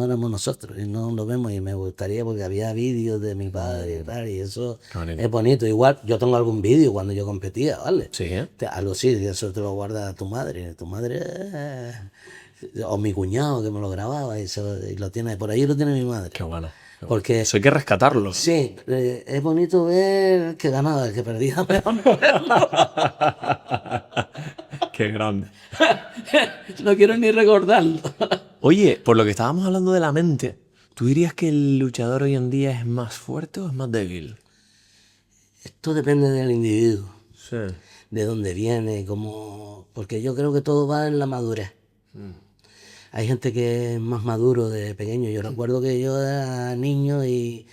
éramos nosotros y no lo vemos y me gustaría porque había vídeos de mi padre y tal y eso Qué bonito. es bonito. Igual yo tengo algún vídeo cuando yo competía, ¿vale? Sí, ¿eh? Algo sí, y eso te lo guarda tu madre. O mi cuñado que me lo grababa y lo tiene, por ahí lo tiene mi madre. Qué bueno. Qué bueno. Porque Eso hay que rescatarlo. sí, es bonito ver que ganaba, el que perdía mejor no verlo. Qué grande. No quiero ni recordarlo. Oye, por lo que estábamos hablando de la mente, ¿tú dirías que el luchador hoy en día es más fuerte o es más débil? Esto depende del individuo, Sí. de dónde viene, porque yo creo que todo va en la madurez. Hay gente que es más maduro de pequeño. Yo recuerdo que yo era niño y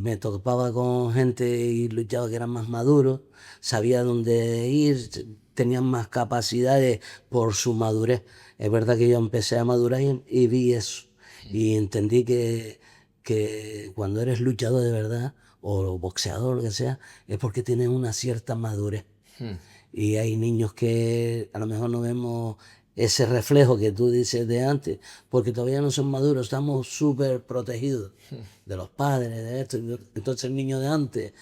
me topaba con gente y luchaba que eran más maduros, sabía dónde ir, tenían más capacidades por su madurez. Es verdad que yo empecé a madurar y vi eso. Y entendí que cuando eres luchador de verdad, o boxeador, lo que sea, es porque tienes una cierta madurez. Y hay niños que a lo mejor no vemos ese reflejo que tú dices de antes, porque todavía no son maduros, estamos súper protegidos de los padres, de esto. Entonces el niño de antes,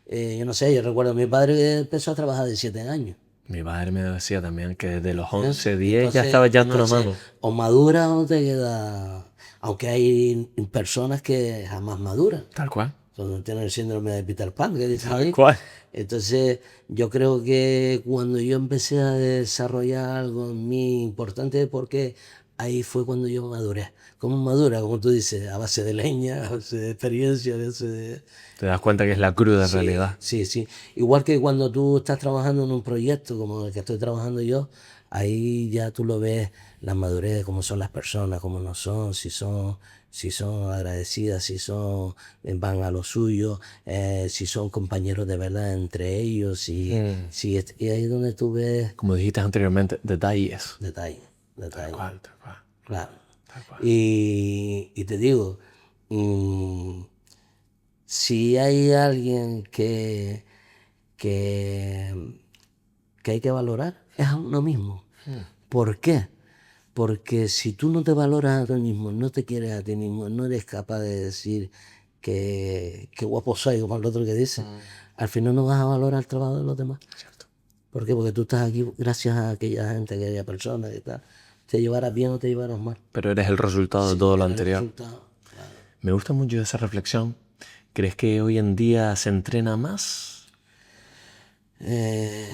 yo no sé, yo recuerdo a mi padre que empezó a trabajar de 7 años. Mi padre me decía también que desde los 11, ¿Eh? 10 ya estaba echando una mano. O madura o te queda... Aunque hay personas que jamás maduran. Tal cual. Cuando tienen el síndrome de Peter Pan, que dicen Tal ahí. cual. Entonces, yo creo que cuando yo empecé a desarrollar algo en mí importante, porque ahí fue cuando yo maduré. ¿Cómo madura? Como tú dices, a base de leña, a base de experiencia, a base de... Te das cuenta que es la cruda Sí, realidad. sí, sí. Igual que cuando tú estás trabajando en un proyecto como el que estoy trabajando yo, ahí ya tú lo ves, la madurez, cómo son las personas, cómo no son, si son agradecidas, si van a lo suyo, si son compañeros de verdad entre ellos, y ahí es donde tú ves Como dijiste anteriormente, detalles. detalle, detalle. Tal cual. Claro. Tal cual. Y te digo, si hay alguien que, que hay que valorar, es a uno mismo. ¿Por qué? Porque si tú no te valoras a ti mismo, no te quieres a ti mismo, no eres capaz de decir que guapo soy, como el otro que dice, al final no vas a valorar el trabajo de los demás. Cierto. ¿Por qué? Porque tú estás aquí gracias a aquella gente, a aquella persona que tal. Te llevarás bien o te llevarás mal. Pero eres el resultado de todo lo El anterior. resultado, claro. Me gusta mucho esa reflexión. ¿Crees que hoy en día se entrena más?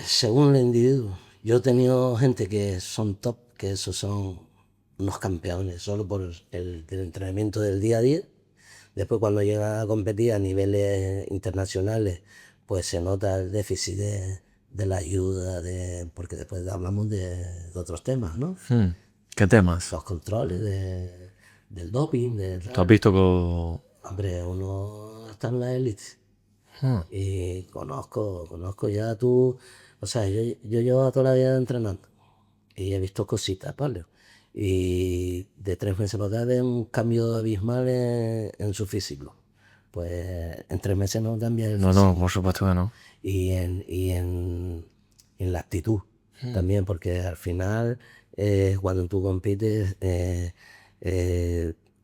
Según el individuo. Yo he tenido gente que son top, que esos son unos campeones, solo por el entrenamiento del día a día. Después cuando llegan a competir a niveles internacionales, pues se nota el déficit de la ayuda, porque después hablamos de otros temas, ¿no? ¿Qué temas? Los controles del doping, ¿Tú has visto con... Hombre, uno está en la élite. Y conozco ya tú, o sea, yo llevo toda la vida entrenando y he visto cositas, ¿vale? Y de 3 meses para acá ven un cambio abismal en su físico. Pues en 3 meses no cambia el No, físico. no, por supuesto que no. Y en la actitud también, porque al final, cuando tú compites,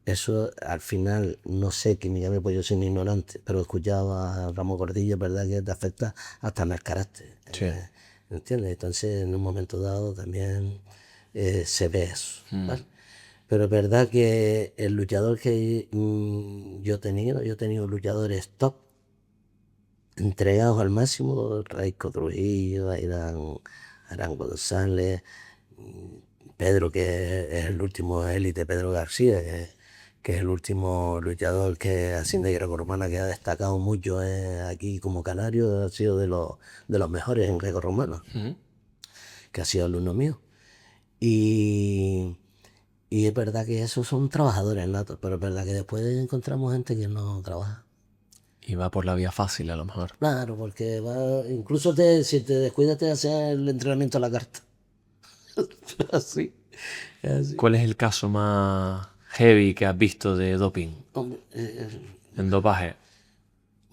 eso al final, no sé, que me llame, pues yo soy un ignorante, pero escuchaba a Ramos Gordillo, ¿verdad? Que te afecta hasta en el carácter. Sí. ¿Entiendes? Entonces, en un momento dado también se ve eso, ¿vale? Pero es verdad que el luchador que yo he tenido luchadores top, entregados al máximo, Raico Trujillo, Airán González, Pedro, que es el último élite, Pedro García, que es el último luchador que así de grecorromana que ha destacado mucho aquí como canario, ha sido de los mejores en grecorromano, que ha sido alumno mío. Y es verdad que esos son trabajadores natos, pero es verdad que después encontramos gente que no trabaja. Y va por la vía fácil a lo mejor. Claro, porque incluso si te descuidas te hacen el entrenamiento a la carta. Así, así. ¿Cuál es el caso más heavy que has visto de doping? Hombre, En dopaje.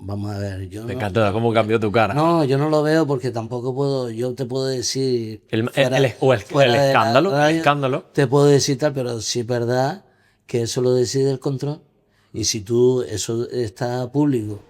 vamos a ver, yo Me no, encanta cómo cambió tu cara. no, yo no lo veo porque tampoco puedo, yo te puedo decir El fuera de la escándalo, el radio, escándalo. te puedo decir tal, pero sí es verdad que eso lo decide el control. Y si tú, eso está público,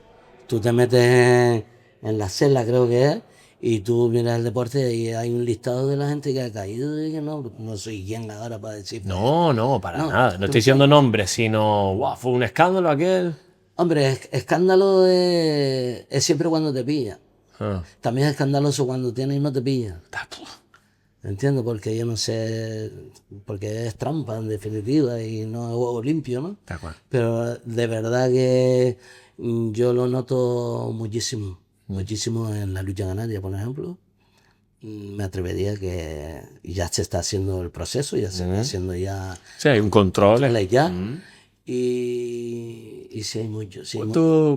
tú te metes en la celda, creo que es, y tú miras el deporte y hay un listado de la gente que ha caído y que no soy quien ahora para decir. No, no, para No, nada. No estoy diciendo nombres, sino, wow, fue un escándalo aquel. Hombre, escándalo es siempre cuando te pilla. Ah, También es escandaloso cuando tienes y no te pilla. puf, Entiendo, porque yo no sé, porque es trampa en definitiva y no es huevo limpio, ¿no? de acuerdo. Pero de verdad que yo lo noto muchísimo, muchísimo en la lucha canaria, por ejemplo. Me atrevería que ya se está haciendo el proceso, ya se está haciendo ya Sí, hay un control. ley ya. Y sí hay mucho, sí hay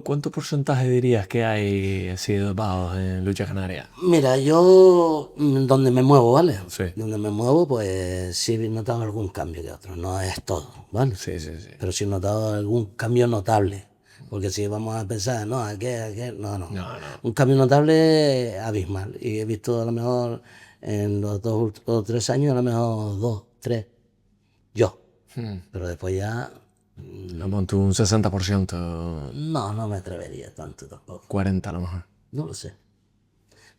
¿Cuánto porcentaje dirías que hay así dopados en lucha canaria? Mira, yo donde me muevo, ¿vale? Sí. Donde me muevo, pues sí he notado algún cambio que otro. No es todo, ¿vale? Sí, sí, sí. Pero sí he notado algún cambio notable. Porque si vamos a pensar, no, aquel, no. No, no. Un cambio notable abismal. Y he visto a lo mejor en los 2 o 3 años, a lo mejor 2, 3, yo. Pero después ya, Vamos, tú un 60%, no me atrevería tanto tampoco. 40% a lo mejor. No lo sé.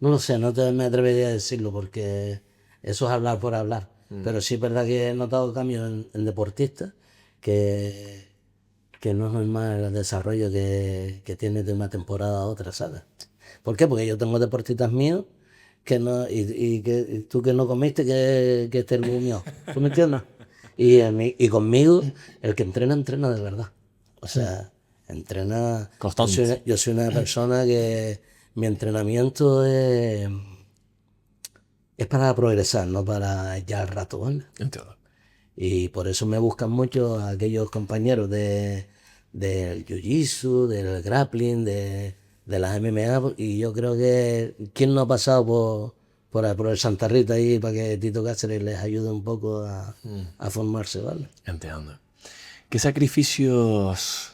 No lo sé, me atrevería a decirlo porque eso es hablar por hablar. Pero sí es verdad que he notado cambios en deportistas que no es normal el desarrollo que tiene de una temporada a otra, ¿sabes? ¿Por qué? Porque yo tengo deportistas míos que no, y tú que no comiste que te comió. ¿Tú me entiendes? Y conmigo, el que entrena de verdad. O sea, entrena. Constante. Yo soy una persona que mi entrenamiento es para progresar, no para ya el rato, ¿vale? Entiendo. Y por eso me buscan mucho aquellos compañeros del jiu-jitsu, del grappling, de las MMA, y yo creo que ¿quién no ha pasado por el Santa Rita ahí para que Tito Cáceres les ayude un poco a formarse, ¿vale? Entiendo. ¿Qué sacrificios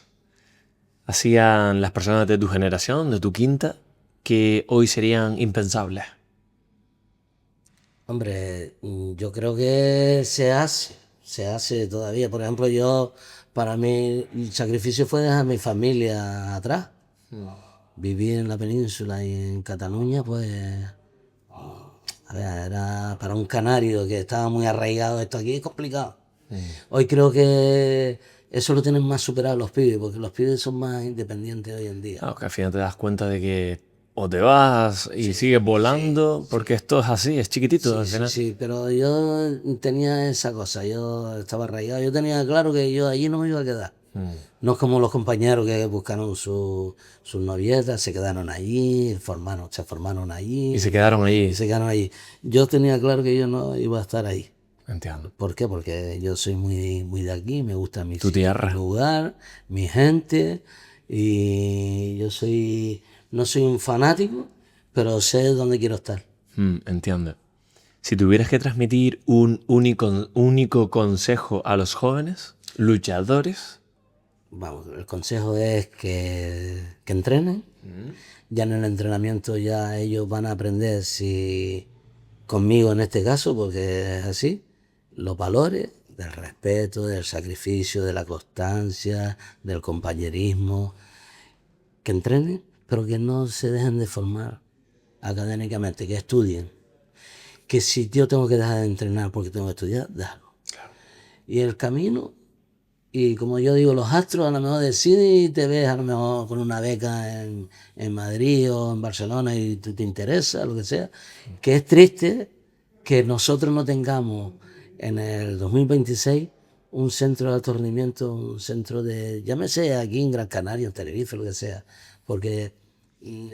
hacían las personas de tu generación, de tu quinta, que hoy serían impensables? Hombre, yo creo que se hace todavía. Por ejemplo, para mí, el sacrificio fue dejar a mi familia atrás. Vivir en la península y en Cataluña, pues, a ver, era para un canario que estaba muy arraigado esto aquí, es complicado. Hoy creo que eso lo tienen más superado los pibes, porque los pibes son más independientes hoy en día. Claro, que al final te das cuenta de que o te vas y sigues volando, porque esto es así, es chiquitito al Sí, final. sí, pero yo tenía esa cosa, yo estaba arraigado, yo tenía claro que yo allí no me iba a quedar. No es como los compañeros que buscaron sus novietas, se quedaron allí, se formaron allí Y se quedaron y allí. se quedaron allí. Yo tenía claro que yo no iba a estar ahí. Entiendo. ¿Por qué? Porque yo soy muy de aquí, me gusta mi Tu tierra. lugar, mi gente, y no soy un fanático, pero sé dónde quiero estar. Entiendo. Si tuvieras que transmitir un único consejo a los jóvenes luchadores, Vamos, el consejo es que entrenen. Ya en el entrenamiento ya ellos van a aprender, si conmigo en este caso, porque es así, los valores del respeto, del sacrificio, de la constancia, del compañerismo. Que entrenen, pero que no se dejen de formar académicamente, que estudien. Que si yo tengo que dejar de entrenar porque tengo que estudiar, déjalo. y el camino, y como yo digo, los astros a lo mejor deciden y te ves a lo mejor con una beca en Madrid o en Barcelona y te interesa, lo que sea, que es triste que nosotros no tengamos en el 2026 un centro de alto rendimiento, un centro de, llámese aquí en Gran Canaria, en Tenerife, lo que sea, porque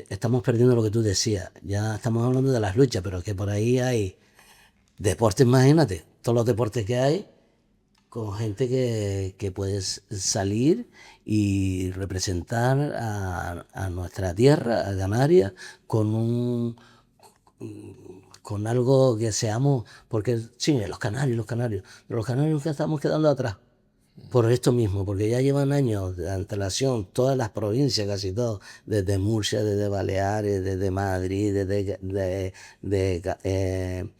estamos perdiendo lo que tú decías, ya estamos hablando de las luchas, pero que por ahí hay deportes, imagínate, todos los deportes que hay, con gente que puede salir y representar a nuestra tierra, a Canarias, con algo que seamos, porque sí, los canarios que estamos quedando atrás. Por esto mismo, porque ya llevan años de antelación, todas las provincias, casi todo, desde Murcia, desde Baleares, desde Madrid, desde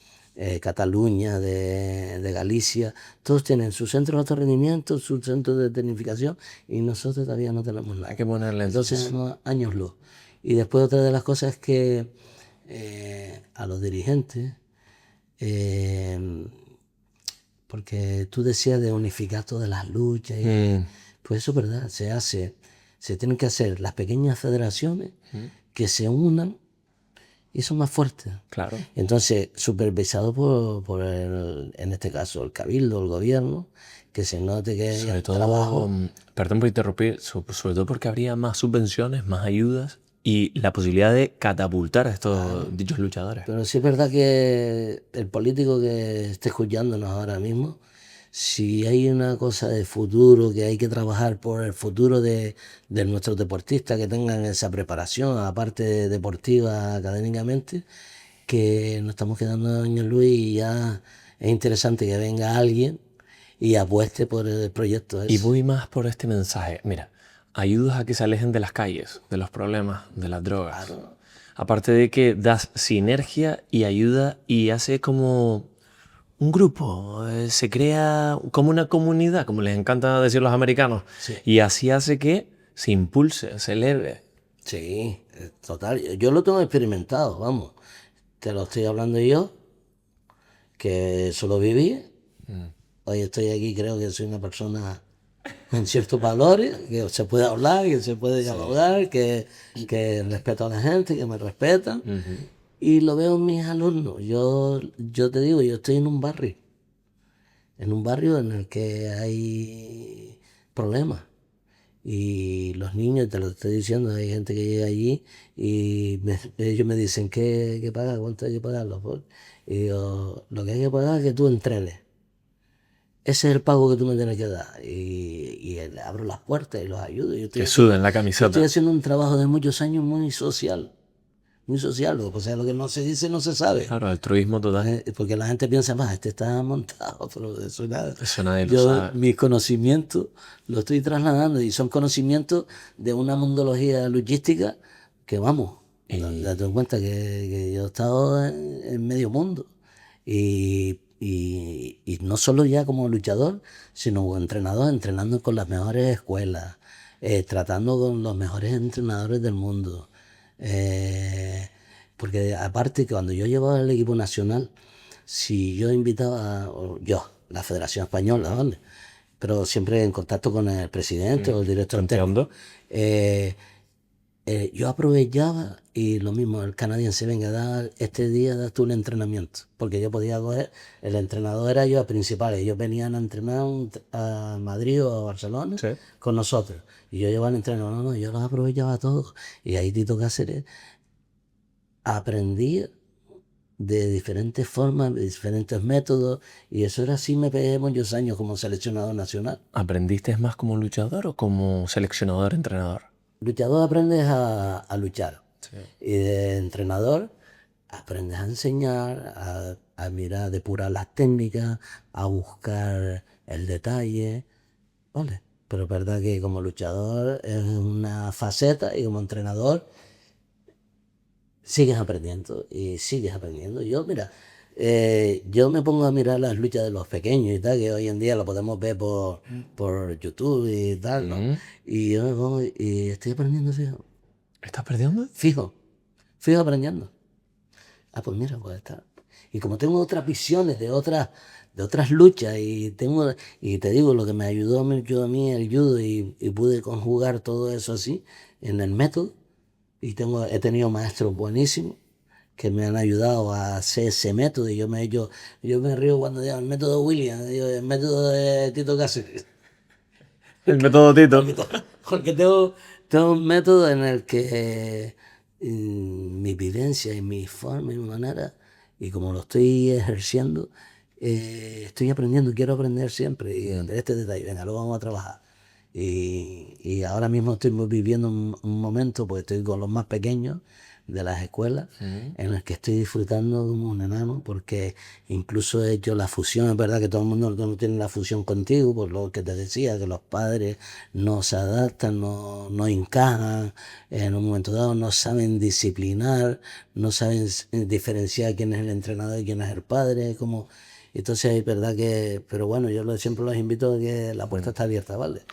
Cataluña, de Galicia, todos tienen su centro de alto rendimiento, su centro de tecnificación, y nosotros todavía no tenemos nada. Hay que ponerle Entonces, énfasis. tenemos años luz. Y después otra de las cosas es que a los dirigentes, porque tú decías de unificar todas las luchas, pues eso es verdad, se tienen que hacer las pequeñas federaciones que se unan y son más fuertes. Claro. Entonces, supervisado por en este caso, el cabildo, el gobierno, que se note que hay Sobre todo, trabajo. perdón por interrumpir, sobre todo porque habría más subvenciones, más ayudas y la posibilidad de catapultar a estos dichos luchadores. Pero sí es verdad que el político que esté escuchándonos ahora mismo, si hay una cosa de futuro, que hay que trabajar por el futuro de nuestros deportistas, que tengan esa preparación, aparte deportiva académicamente, que nos estamos quedando años luz y ya es interesante que venga alguien y apueste por el proyecto ese. Y voy más por este mensaje. Mira, ayudas a que se alejen de las calles, de los problemas, de las drogas. Claro. Aparte de que das sinergia y ayuda y hace como un grupo, se crea como una comunidad, como les encanta decir los americanos. Sí. Y así hace que se impulse, se eleve. Sí, total. Yo lo tengo experimentado, vamos. Te lo estoy hablando yo, que solo viví. Hoy estoy aquí, creo que soy una persona con ciertos valores, que se puede hablar, que se puede dialogar, que respeto a la gente, que me respetan. Y lo veo en mis alumnos. Yo te digo, yo estoy en un barrio en el que hay problemas. Y los niños, te lo estoy diciendo, hay gente que llega allí y ellos me dicen, ¿qué pagar? ¿Cuánto hay que pagarlo? Y digo, lo que hay que pagar es que tú entrenes. Ese es el pago que tú me tienes que dar. Y le abro las puertas y los ayudo. Que suden la Yo estoy camiseta. haciendo un trabajo de muchos años muy social. Muy social. O sea, lo que no se dice no se sabe. Claro, altruismo total. Porque la gente piensa, más, este está montado, pero eso nada. Eso nadie lo Yo, sabe. mis conocimientos los estoy trasladando y son conocimientos de una mundología luchística que vamos, date cuenta que yo he estado en medio mundo y no solo ya como luchador, sino como entrenador, entrenando con las mejores escuelas, tratando con los mejores entrenadores del mundo. Porque aparte que cuando yo llevaba el equipo nacional, si yo invitaba, o yo, la Federación Española, ¿vale? Pero siempre en contacto con el presidente o el director técnico, yo aprovechaba y lo mismo, el canadiense, venga, este día das tú un entrenamiento, porque yo podía coger, el entrenador era yo a principales, ellos venían a entrenar a Madrid o a Barcelona Sí. con nosotros, y yo llevaba el entrenador, no, yo los aprovechaba todos, y ahí Tito Cáceres aprendí de diferentes formas, de diferentes métodos, y eso era así, me pegué muchos años como seleccionador nacional. ¿Aprendiste más como luchador o como seleccionador, entrenador? Luchador aprendes a luchar, y de entrenador aprendes a enseñar, a mirar, a depurar las técnicas, a buscar el detalle, ¿vale? Pero es verdad que como luchador es una faceta y como entrenador sigues aprendiendo y sigues aprendiendo. Yo, mira, yo me pongo a mirar las luchas de los pequeños y tal, que hoy en día lo podemos ver por YouTube y tal, ¿no? Y yo me pongo y estoy aprendiendo, fijo. ¿Estás perdiendo? Fijo aprendiendo. Ah, pues mira, pues está. Y como tengo otras visiones de otras luchas y te digo, lo que me ayudó a mí el judo y pude conjugar todo eso así en el método. Y he tenido maestros buenísimos que me han ayudado a hacer ese método. Y yo me río cuando digo el método William, digo, el método de Tito Cáceres. El método Tito. Porque tengo un método en el que mi vivencia y mi forma y mi manera, y como lo estoy ejerciendo, estoy aprendiendo, quiero aprender siempre. Y de este detalle, venga, lo vamos a trabajar. Y ahora mismo estoy viviendo un momento, pues estoy con los más pequeños de las escuelas, en el que estoy disfrutando como un enano, porque incluso he hecho la fusión. Es verdad que todo el mundo no tiene la fusión contigo, por lo que te decía, que los padres no se adaptan, no encajan, en un momento dado no saben disciplinar, no saben diferenciar quién es el entrenador y quién es el padre, como... Entonces es verdad que, pero bueno, siempre los invito a que la puerta está abierta, ¿vale?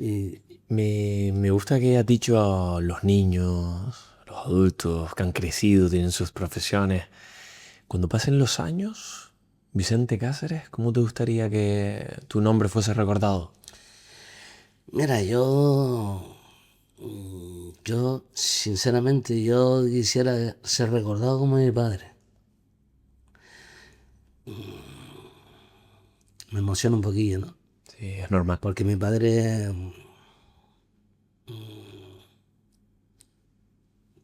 Y Me gusta que hayas dicho a los niños, los adultos que han crecido, tienen sus profesiones. Cuando pasen los años, Vicente Cáceres, ¿cómo te gustaría que tu nombre fuese recordado? mira, sinceramente, yo quisiera ser recordado como mi padre. Me emociona un poquillo, ¿no? Sí, es normal. Porque mi padre,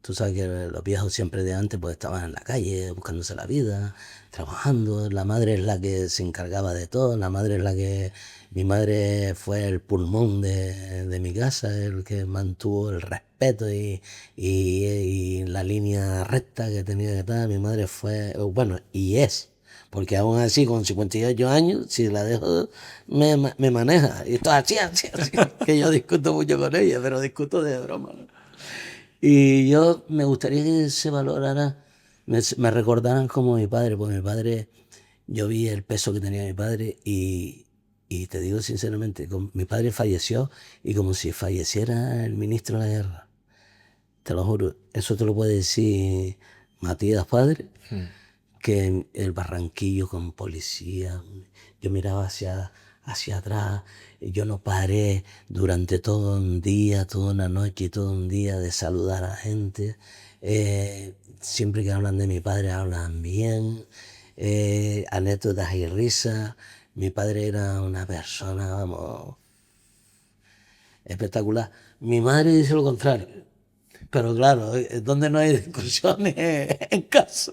tú sabes que los viejos siempre de antes pues estaban en la calle buscándose la vida, trabajando. La madre es la que se encargaba de todo, mi madre fue el pulmón de mi casa, el que mantuvo el respeto y la línea recta que tenía que estar. Mi madre fue, bueno, y es. Porque aún así, con 58 años, si la dejo, me maneja. Y todo así, que yo discuto mucho con ella, pero discuto de broma, ¿no? Y yo me gustaría que se valorara, me recordaran como mi padre, porque mi padre, yo vi el peso que tenía mi padre y te digo sinceramente, mi padre falleció y como si falleciera el ministro de la guerra. Te lo juro, eso te lo puede decir Matías padre, que en el Barranquillo con policía, yo miraba hacia atrás, y yo no paré durante todo un día, toda una noche y todo un día de saludar a la gente. Siempre que hablan de mi padre hablan bien, anécdotas y risas. Mi padre era una persona, vamos, espectacular. Mi madre dice lo contrario. Pero claro, donde no hay discusiones en casa.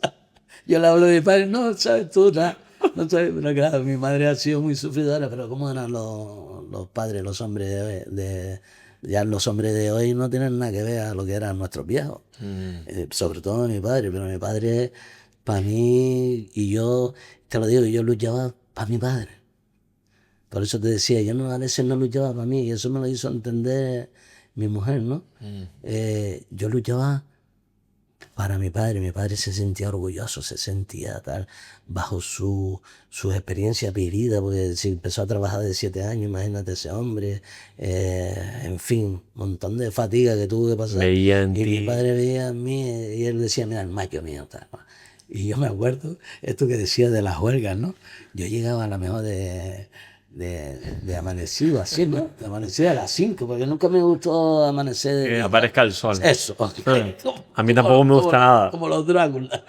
Yo le hablo de mi padre, no sabes tú nada. No sabes, pero claro, mi madre ha sido muy sufridora, pero ¿cómo eran los padres, los hombres ya los hombres de hoy no tienen nada que ver a lo que eran nuestros viejos? Sobre todo mi padre, pero mi padre, para mí, y yo, te lo digo, yo luchaba para mi padre. Por eso te decía, yo a veces no luchaba para mí, y eso me lo hizo entender mi mujer, ¿no? Yo luchaba para mi padre se sentía orgulloso, se sentía tal, bajo su experiencia vivida, porque si empezó a trabajar de 7 años, imagínate ese hombre, en fin, un montón de fatiga que tuvo que pasar. Veía en Y ti. mi padre veía a mí y él decía, mira, el macho mío, tal. Y yo me acuerdo, esto que decía de las huelgas, ¿no? Yo llegaba a la mejor de amanecido así, ¿no? De amanecido a las 5, porque nunca me gustó amanecer de Que día. aparezca el sol. Eso. A mí tampoco me gusta nada. Como los Drácula.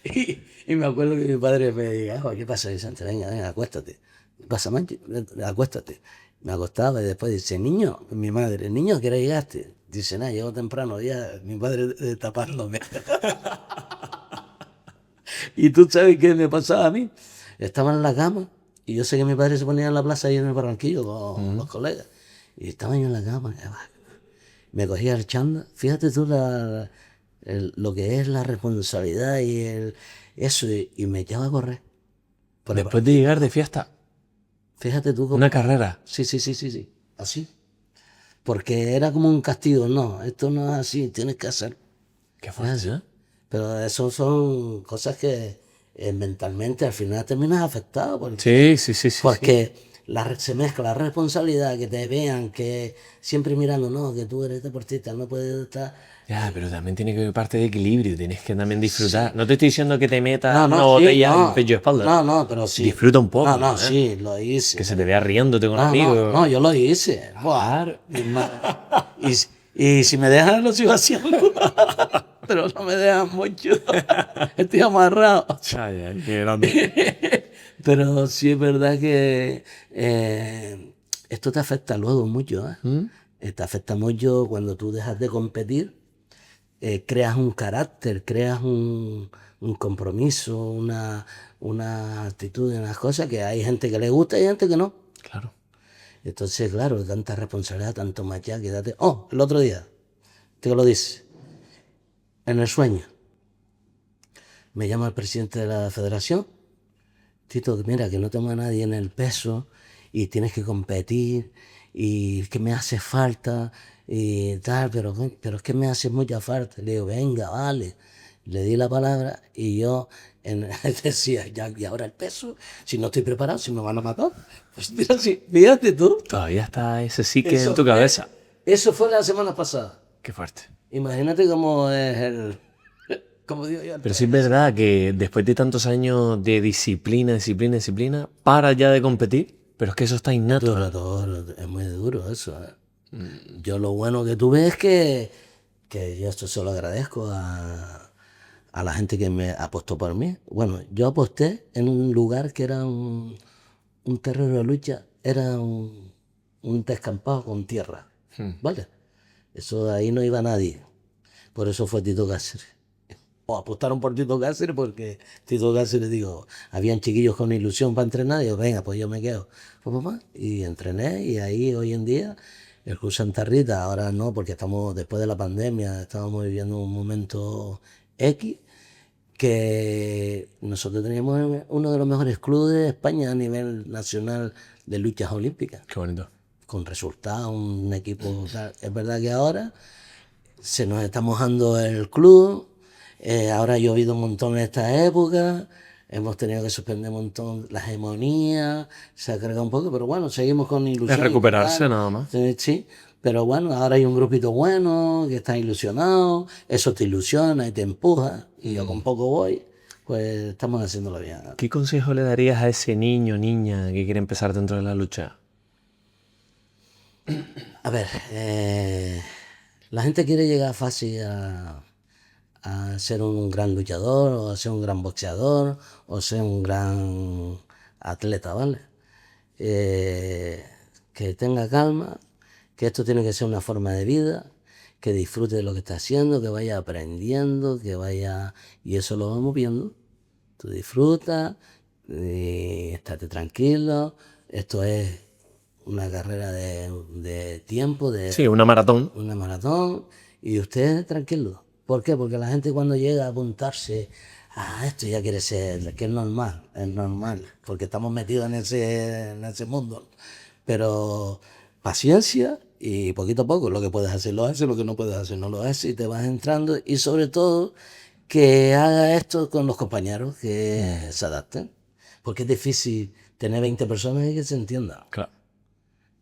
y me acuerdo que mi padre me decía, ¿qué pasa, Vicente? Venga, acuéstate. ¿Qué pasa, Manchi? Acuéstate. Me acostaba y después dice, niño, mi madre, niño, ¿qué hora llegaste? Dice, nada, llego temprano, ya mi padre tapándome. Y tú sabes qué me pasaba a mí. Estaba en la cama y yo sé que mi padre se ponía en la plaza ahí en el Barranquillo con los colegas. Y estaba yo en la cama. Me cogía el chanda. Fíjate tú lo que es la responsabilidad eso. Y me echaba a correr. Después de llegar de fiesta, Fíjate tú cómo. una carrera. Sí. Así. Porque era como un castigo. No, esto no es así. Tienes que hacer. Qué fuerte, ¿eh? Pero eso son cosas que mentalmente al final terminas afectado. Porque Sí. Porque se mezcla la responsabilidad, que te vean, que siempre mirando, no, que tú eres deportista, no puedes estar... Ya, pero también tiene que haber parte de equilibrio, tienes que también disfrutar. No te estoy diciendo que te metas No, una sí, botella en no, pecho y espalda. no, pero sí. Disfruta un poco, No, ¿eh? sí, lo hice. Que se te vea riéndote con amigos. No, yo lo hice. Buah. Claro. Y si me dejan, lo sigo haciendo. Pero no me dejan mucho. Estoy amarrado. Chaya, qué grande. Pero sí es verdad que esto te afecta luego mucho. Te afecta mucho cuando tú dejas de competir. Creas un carácter, creas un compromiso, una actitud, unas cosas que hay gente que le gusta y hay gente que no. Claro. Entonces, claro, tanta responsabilidad, tanto machaque, date... Oh, el otro día, te lo dice, en el sueño, me llama el presidente de la federación, Tito, mira, que no tengo a nadie en el peso y tienes que competir y que me hace falta y tal, pero es que me hace mucha falta. Le digo, venga, vale. Le di la palabra y yo decía, ya, y ahora el peso, si no estoy preparado, si me van a matar. Pues mira, sí, fíjate tú. Todavía está ese sí que en Eso tu fue- cabeza. Eso fue la semana pasada. Qué fuerte. Imagínate cómo es el... Como digo yo, Pero sí es verdad que después de tantos años de disciplina, para ya de competir, pero es que eso está innato. duro, es muy duro eso. Yo lo bueno que tuve es que yo esto se lo agradezco a la gente que me apostó por mí. Bueno, yo aposté en un lugar que era un terreno de lucha, era un descampado con tierra, ¿vale? Eso ahí no iba nadie. Por eso fue Tito Cáceres. O apostaron por Tito Cáceres porque Tito Cáceres, digo, habían chiquillos con ilusión para entrenar, y digo, venga, pues yo me quedo. Pues, papá, y entrené y ahí hoy en día el Club Santa Rita, ahora no, porque estamos después de la pandemia, estábamos viviendo un momento X, que nosotros teníamos uno de los mejores clubes de España a nivel nacional de luchas olímpicas, Qué bonito. con resultados, un equipo tal. Es verdad que ahora se nos está mojando el club, ahora ha llovido un montón en esta época, hemos tenido que suspender un montón la hegemonía, se ha cargado un poco, pero bueno, seguimos con ilusión. Es recuperarse tal. nada más. Sí, sí, pero bueno, ahora hay un grupito bueno que está ilusionado, eso te ilusiona y te empuja, y yo con poco voy, pues estamos haciéndolo bien. ¿Qué consejo le darías a ese niño o niña que quiere empezar dentro de la lucha? A ver, la gente quiere llegar fácil a ser un gran luchador, o a ser un gran boxeador, o ser un gran atleta, ¿vale? Que tenga calma, que esto tiene que ser una forma de vida, que disfrute de lo que está haciendo, que vaya aprendiendo, que vaya... Y eso lo vamos viendo. Tú disfrutas, estate tranquilo, esto es una carrera de tiempo, Sí, una maratón. una maratón, y usted tranquilo. ¿Por qué? Porque la gente cuando llega a apuntarse a esto ya quiere ser, que es normal, porque estamos metidos en ese mundo. Pero paciencia y poquito a poco, lo que puedes hacer lo haces, lo que no puedes hacer no lo haces y te vas entrando, y sobre todo que haga esto con los compañeros, que se adapten, porque es difícil tener 20 personas y que se entiendan. Claro.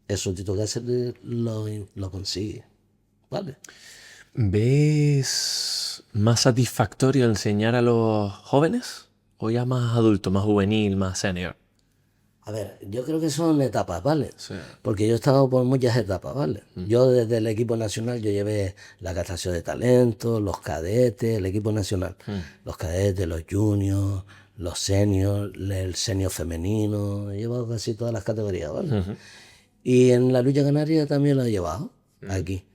Eso Tito Cáceres lo consigue, ¿vale? ¿Ves más satisfactorio enseñar a los jóvenes o ya más adulto, más juvenil, más senior? A ver, yo creo que son etapas, ¿vale? Sí. Porque yo he estado por muchas etapas, ¿vale? Yo desde el equipo nacional, yo llevé la captación de talentos, los cadetes, el equipo nacional, los cadetes, los juniors, los seniors, el senior femenino, he llevado casi todas las categorías, ¿vale? Y en la lucha canaria también lo he llevado, aquí.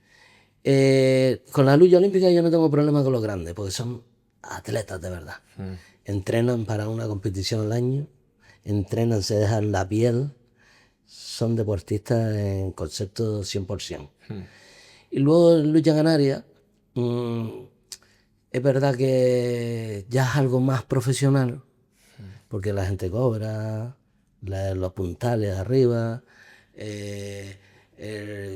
Con la lucha olímpica yo no tengo problema con los grandes, porque son atletas de verdad. Entrenan para una competición al año, entrenan, se dejan la piel, son deportistas en concepto 100%. Y luego en lucha canaria, es verdad que ya es algo más profesional, porque la gente cobra, los puntales arriba.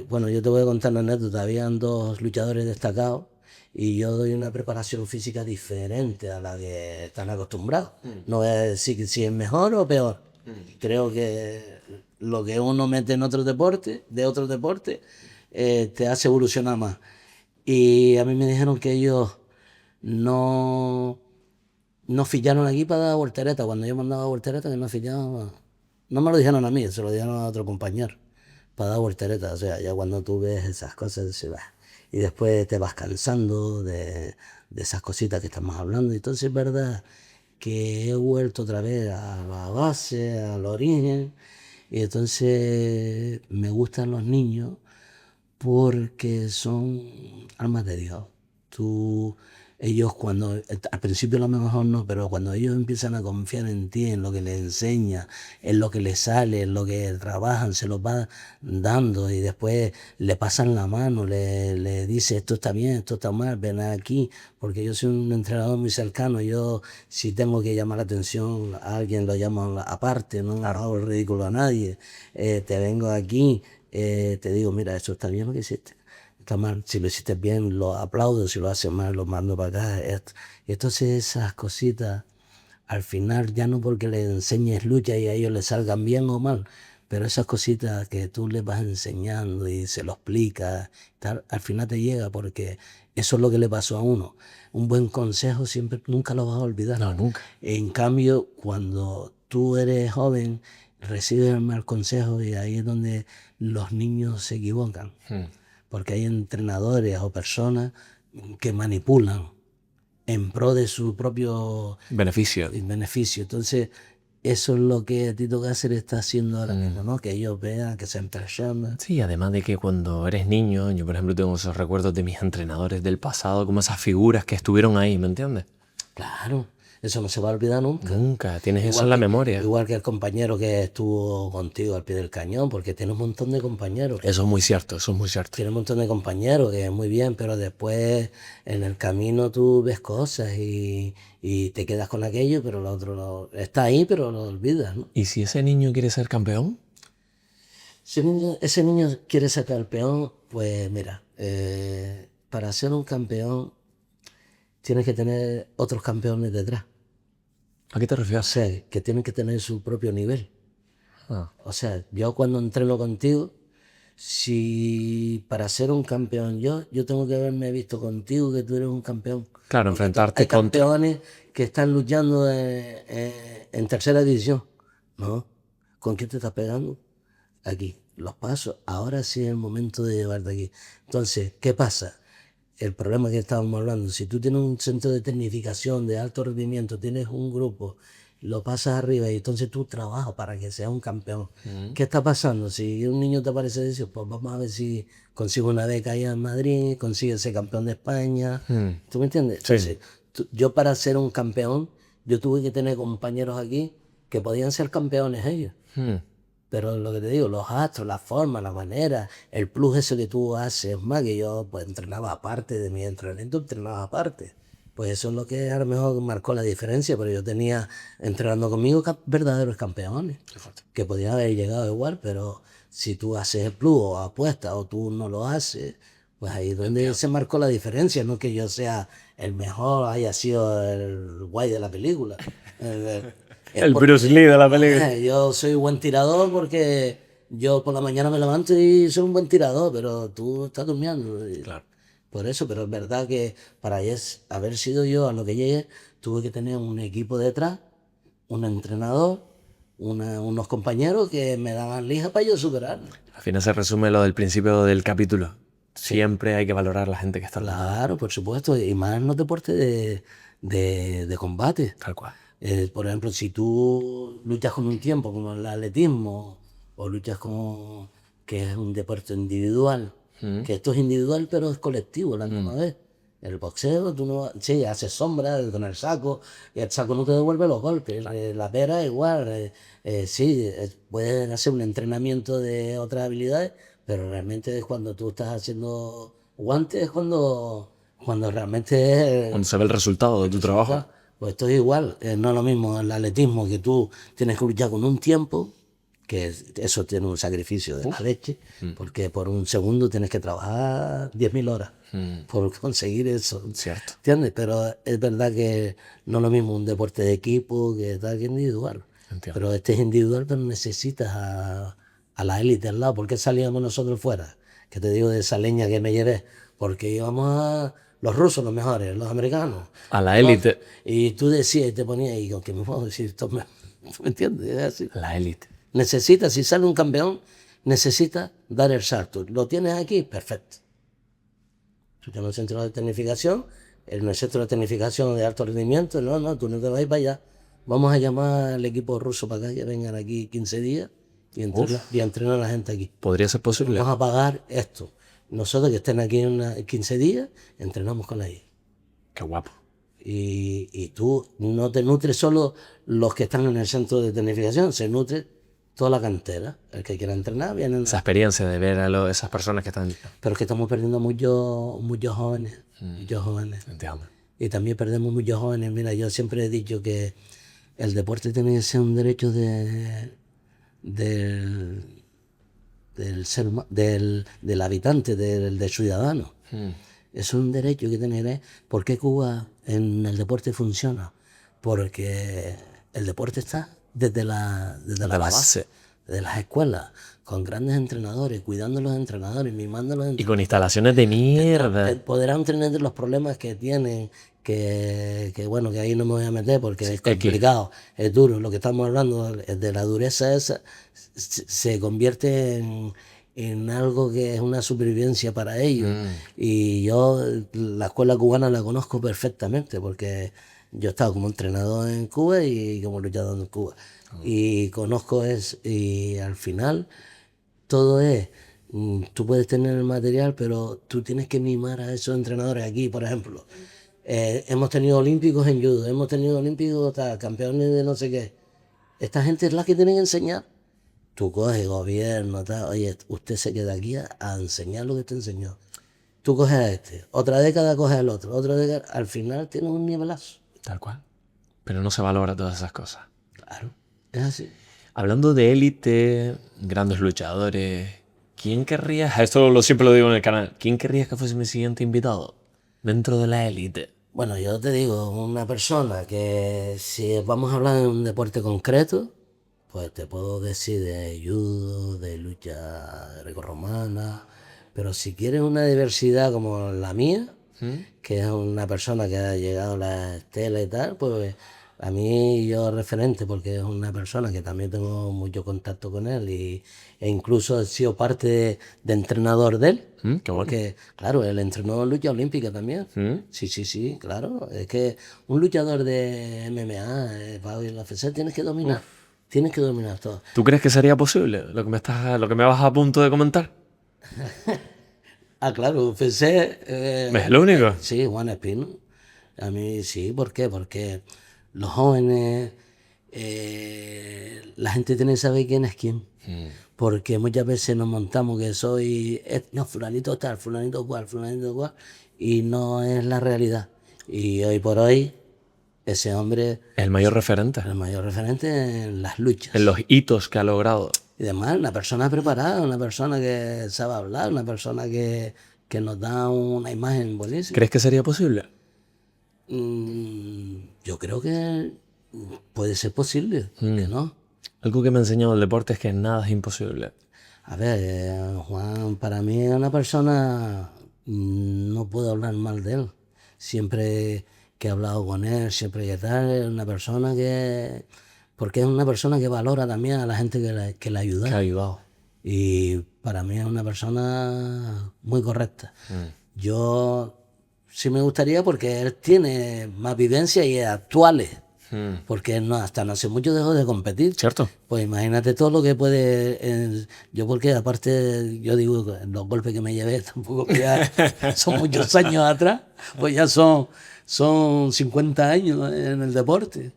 Bueno, yo te voy a contar una anécdota. Habían dos luchadores destacados y yo doy una preparación física diferente a la que están acostumbrados. No voy a decir si es mejor o peor. Creo que lo que uno mete en otros deportes, te hace evolucionar más. Y a mí me dijeron que ellos no, no ficharon aquí para dar voltereta. Cuando yo mandaba voltereta, que no fichaban. No me lo dijeron a mí, se lo dijeron a otro compañero para dar voltereta. O sea, ya cuando tú ves esas cosas, dices, "Bah". Y después te vas cansando de esas cositas que estamos hablando. Entonces es verdad que he vuelto otra vez a la base, al origen. Y entonces me gustan los niños porque son almas de Dios. Ellos cuando, al principio a lo mejor no, pero cuando ellos empiezan a confiar en ti, en lo que les enseña, en lo que les sale, en lo que trabajan, se los va dando y después le pasan la mano, le dice esto está bien, esto está mal, ven aquí, porque yo soy un entrenador muy cercano, yo si tengo que llamar la atención a alguien lo llamo aparte, no hago el ridículo a nadie, te vengo aquí, te digo, mira, esto está bien lo que hiciste. Está mal, si lo hiciste bien lo aplaudo, si lo haces mal lo mando para acá. Y entonces esas cositas, al final ya no porque les enseñes lucha y a ellos les salgan bien o mal, pero esas cositas que tú les vas enseñando y se lo explicas, tal, al final te llega porque eso es lo que le pasó a uno. Un buen consejo siempre, nunca lo vas a olvidar. No, nunca. En cambio, cuando tú eres joven, recibes el mal consejo y ahí es donde los niños se equivocan. Porque hay entrenadores o personas que manipulan en pro de su propio Beneficio. beneficio. Entonces, eso es lo que Tito Cáceres está haciendo ahora mismo, ¿no? Que ellos vean, que se impresionen. Sí, además de que cuando eres niño, yo por ejemplo tengo esos recuerdos de mis entrenadores del pasado, como esas figuras que estuvieron ahí, ¿me entiendes? Claro, eso no se va a olvidar nunca. Nunca, tienes eso en la memoria. Igual que el compañero que estuvo contigo al pie del cañón, porque tiene un montón de compañeros. Eso es muy cierto, eso es muy cierto. Tiene un montón de compañeros, que es muy bien, pero después en el camino tú ves cosas y te quedas con aquello, pero lo otro está ahí, pero lo olvidas, ¿no? ¿Y si ese niño quiere ser campeón? Si ese niño quiere ser campeón, pues mira, para ser un campeón tienes que tener otros campeones detrás. ¿A qué te O refieres? sea, que tienen que tener su propio nivel. Ah, O sea, yo cuando entreno contigo, si para ser un campeón yo tengo que haberme visto contigo que tú eres un campeón. claro, Porque enfrentarte hay contra... campeones que están luchando en tercera división. ¿No? ¿Con quién te estás pegando? Aquí. Los pasos. Ahora sí es el momento de llevarte aquí. Entonces, ¿qué pasa? El problema que estábamos hablando, si tú tienes un centro de tecnificación de alto rendimiento, tienes un grupo, lo pasas arriba y entonces tú trabajas para que sea un campeón. ¿Qué está pasando? Si un niño te aparece y dice, pues vamos a ver si consigo una beca allá en Madrid, consigue ser campeón de España. ¿Tú me entiendes? Sí. Entonces, yo para ser un campeón, yo tuve que tener compañeros aquí que podían ser campeones ellos. Pero lo que te digo, los astros, la forma, la manera, el plus ese que tú haces, más que yo pues entrenaba aparte de mi entrenamiento, entrenaba aparte. Pues eso es lo que a lo mejor marcó la diferencia, pero yo tenía entrenando conmigo verdaderos campeones, que podían haber llegado igual, pero si tú haces el plus o apuestas o tú no lo haces, pues ahí es donde se marcó la diferencia, no que yo sea el mejor, haya sido el guay de la película. El Bruce Lee de la película. Yo soy buen tirador porque yo por la mañana me levanto y soy un buen tirador, pero tú estás durmiendo. Claro. Por eso, pero es verdad que para haber sido yo a lo que llegué, tuve que tener un equipo detrás, un entrenador, unos compañeros que me daban lija para yo superarme. Al final se resume lo del principio del capítulo. Siempre hay que valorar a la gente que está al lado. Claro, por supuesto, y más en los deportes de combate. Tal cual. Por ejemplo, si tú luchas con un tiempo, como el atletismo, o luchas con que es un deporte individual, que esto es individual, pero es colectivo la misma vez. El boxeo, tú no, sí, haces sombra con el saco, y el saco no te devuelve los golpes. La pera igual, sí, puedes hacer un entrenamiento de otras habilidades, pero realmente es cuando tú estás haciendo guantes, es cuando realmente Cuando se ve el resultado de tu trabajo. pues esto es igual, no es lo mismo el atletismo, que tú tienes que luchar con un tiempo, que eso tiene un sacrificio de la leche, porque por un segundo tienes que trabajar 10.000 horas por conseguir eso. Cierto. ¿Entiendes? Pero es verdad que no es lo mismo un deporte de equipo que tal que individual. Entiendo. Pero este es individual, pero necesitas a la élite al lado. ¿Por qué salíamos nosotros fuera? Que te digo de esa leña que me llevé. Porque íbamos a los rusos, los mejores, los americanos. A la élite. Y tú decías y te ponías, y con que me puedo decir, esto ¿me entiendes? Es así. La élite. Necesitas, si sale un campeón, necesitas dar el salto. ¿Lo tienes aquí? Perfecto. Tú tienes un centro de tecnificación, en el centro de tecnificación de alto rendimiento, no, tú no te vas a ir para allá. Vamos a llamar al equipo ruso para acá, que vengan aquí 15 días y entrenar a la gente aquí. ¿Podría ser posible? Vamos a pagar esto. Nosotros que estén aquí en 15 días, entrenamos con ellos. Qué guapo. Y tú no te nutres solo los que están en el centro de tecnificación, se nutre toda la cantera. El que quiera entrenar viene. Esa experiencia de ver a esas personas que están... Pero es que estamos perdiendo muchos jóvenes. Muchos jóvenes. Entiendo. Y también perdemos muchos jóvenes. Mira, yo siempre he dicho que el deporte tiene que ser un derecho del habitante, del ciudadano. Es un derecho que tener. ¿Por qué Cuba en el deporte funciona? Porque el deporte está desde la base, desde las escuelas, con grandes entrenadores, cuidando a los entrenadores, mimando a los entrenadores. Y con instalaciones de mierda. Podrán tener los problemas que tienen, que bueno, que ahí no me voy a meter porque es complicado, es duro. Lo que estamos hablando de la dureza esa se convierte en algo que es una supervivencia para ellos. Y yo la escuela cubana la conozco perfectamente porque yo he estado como entrenador en Cuba y como luchador en Cuba. Y conozco y al final todo es, tú puedes tener el material, pero tú tienes que mimar a esos entrenadores aquí, por ejemplo. Hemos tenido olímpicos en judo, hemos tenido olímpicos campeones de no sé qué. Esta gente es la que tiene que enseñar. Tú coges gobierno, oye, usted se queda aquí a enseñar lo que te enseñó. Tú coges a este, otra década coges al otro, otra década, al final tienes un nivelazo. Tal cual. Pero no se valora todas esas cosas. Claro, es así. Hablando de élite, grandes luchadores, ¿quién querrías, esto siempre lo digo en el canal, ¿quién querrías que fuese mi siguiente invitado dentro de la élite? Bueno, yo te digo, una persona que si vamos a hablar de un deporte concreto, pues te puedo decir de judo, de lucha grecorromana, pero si quieres una diversidad como la mía, que es una persona que ha llegado a la estela y tal, pues a mí yo referente, porque es una persona que también tengo mucho contacto con él e incluso he sido parte de entrenador de él. Qué bueno. Porque, claro, él entrenó lucha olímpica también. Sí, claro. Es que un luchador de MMA, para ir a la FC, tienes que dominar. Tienes que dominar todo. ¿Tú crees que sería posible lo que me vas a punto de comentar? Ah, claro, UFC... ¿Es lo único? Sí, Juan Espino. A mí sí, ¿por qué? Porque los jóvenes, la gente tiene que saber quién es quién. Porque muchas veces nos montamos que soy, no, fulanito tal, fulanito cual, y no es la realidad. Y hoy por hoy, ese hombre El mayor referente. es el mayor referente en las luchas. En los hitos que ha logrado. Y además, una persona preparada, una persona que sabe hablar, una persona que nos da una imagen buenísima. ¿Crees que sería posible? Yo creo que puede ser posible, que no. Algo que me ha enseñado el deporte es que nada es imposible. A ver, Juan, para mí es una persona, no puedo hablar mal de él. Siempre que he hablado con él, siempre que tal, es una persona porque es una persona que valora también a la gente que le ayuda. Que ha ayudado. Y para mí es una persona muy correcta. Yo sí me gustaría porque él tiene más vivencia y actuales. Porque él hasta no hace mucho dejó de competir. ¿Cierto? Pues imagínate todo lo que puede... yo porque aparte, yo digo, los golpes que me llevé tampoco que ya son muchos años atrás, pues ya son 50 años en el deporte.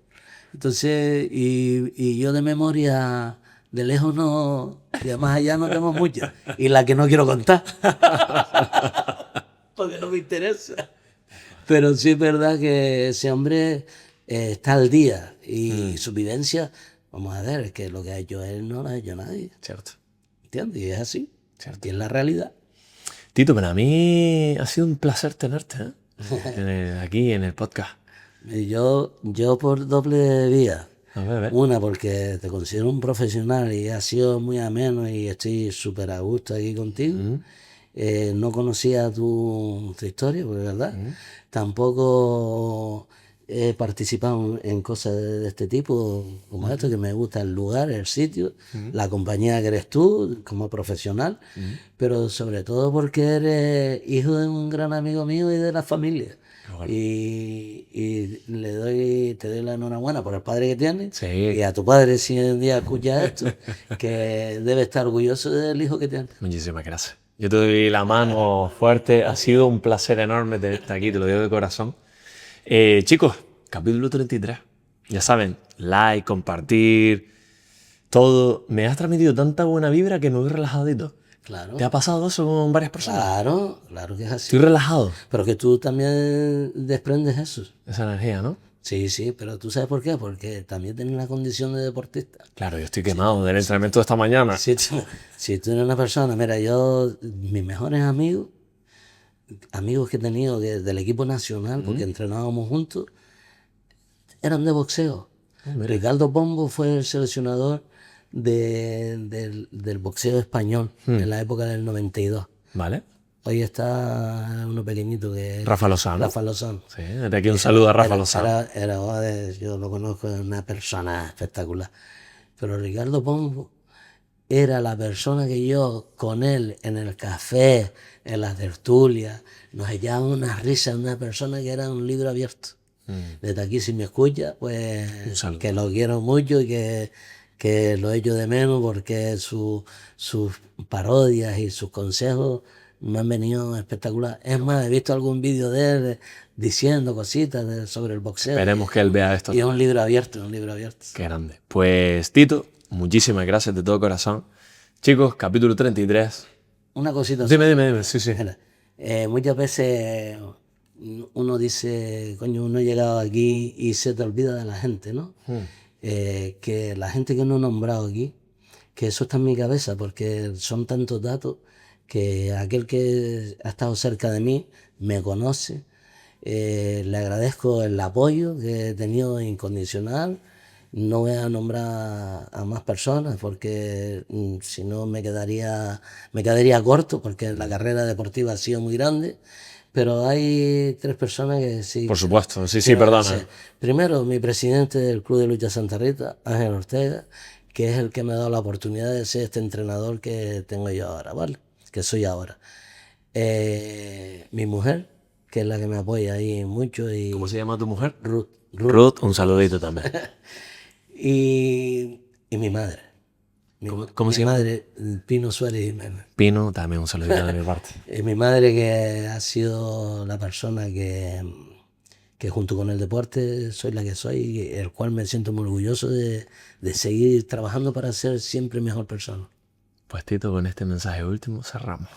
Entonces, y yo de memoria, de lejos no, y de más allá no tengo muchas. Y la que no quiero contar. Porque no me interesa. Pero sí es verdad que ese hombre está al día y su vivencia, vamos a ver, es que lo que ha hecho él no lo ha hecho nadie. Cierto. ¿Entiendes? Y es así. Cierto. Y es la realidad. Tito, para mí ha sido un placer tenerte aquí en el podcast. Y yo por doble vía. A ver. Una, porque te considero un profesional y ha sido muy ameno y estoy súper a gusto aquí contigo. No conocía tu historia, pues, ¿verdad? Tampoco he participado en cosas de este tipo, como esto, que me gusta el lugar, el sitio, la compañía que eres tú como profesional, pero sobre todo porque eres hijo de un gran amigo mío y de la familia. Y te doy la enhorabuena por el padre que tienes, Sí. y a tu padre, si un día escucha esto, que debe estar orgulloso del hijo que tienes. Muchísimas gracias. Yo te doy la mano fuerte. Ha sido un placer enorme tenerte aquí, te lo digo de corazón. Chicos, capítulo 33. Ya saben, like, compartir, todo. Me has transmitido tanta buena vibra que me voy relajadito. Claro. ¿Te ha pasado eso con varias personas? Claro, claro que es así. Estoy relajado. Pero que tú también desprendes eso. Esa energía, ¿no? Sí, sí, pero ¿tú sabes por qué? Porque también tienes la condición de deportista. Claro, yo estoy quemado del entrenamiento de esta mañana. Si tú eres una persona, mira, mis mejores amigos que he tenido del equipo nacional, porque entrenábamos juntos, eran de boxeo. Ricardo Pombo fue el seleccionador del boxeo español en la época del 92. Vale. Hoy está uno pequeñito que es Rafa Lozano. Rafa Lozano. Sí, desde aquí un saludo a Rafa Lozano. Yo lo conozco, es una persona espectacular. Pero Ricardo Pombo era la persona que yo, con él, en el café, en las tertulias, nos echábamos una risa, una persona que era un libro abierto. Desde aquí, si me escucha, pues que lo quiero mucho y que lo echo de menos, porque sus parodias y sus consejos me han venido espectacular. Es más, he visto algún vídeo de él diciendo cositas sobre el boxeo. Esperemos que él vea esto. Y es un libro abierto, un libro abierto. Qué grande. Pues Tito, muchísimas gracias de todo corazón. Chicos, capítulo 33. Una cosita. Dime. Sí. Mira, muchas veces uno dice, coño, uno ha llegado aquí y se te olvida de la gente, ¿no? Que la gente que no he nombrado aquí, que eso está en mi cabeza, porque son tantos datos que aquel que ha estado cerca de mí me conoce. Le agradezco el apoyo que he tenido incondicional. No voy a nombrar a más personas porque si no me quedaría corto, porque la carrera deportiva ha sido muy grande. Pero hay 3 personas que sí. Por supuesto, sí, perdona. Primero, mi presidente del Club de Lucha Santa Rita, Ángel Ortega, que es el que me ha dado la oportunidad de ser este entrenador que tengo yo ahora, ¿vale? Que soy ahora. Mi mujer, que es la que me apoya ahí mucho. ¿Cómo se llama tu mujer? Ruth, un saludito también. y mi madre. ¿Cómo se llama? Mi madre, Pino Suárez Jiménez. Pino, también un saludito de mi parte. Mi madre, que ha sido la persona que junto con el deporte soy la que soy, el cual me siento muy orgulloso de seguir trabajando para ser siempre mejor persona. Pues Tito, con este mensaje último cerramos.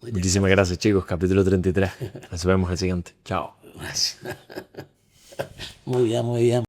Muchísimas gracias, chicos. Capítulo 33. Nos vemos el siguiente. Chao. Muy bien.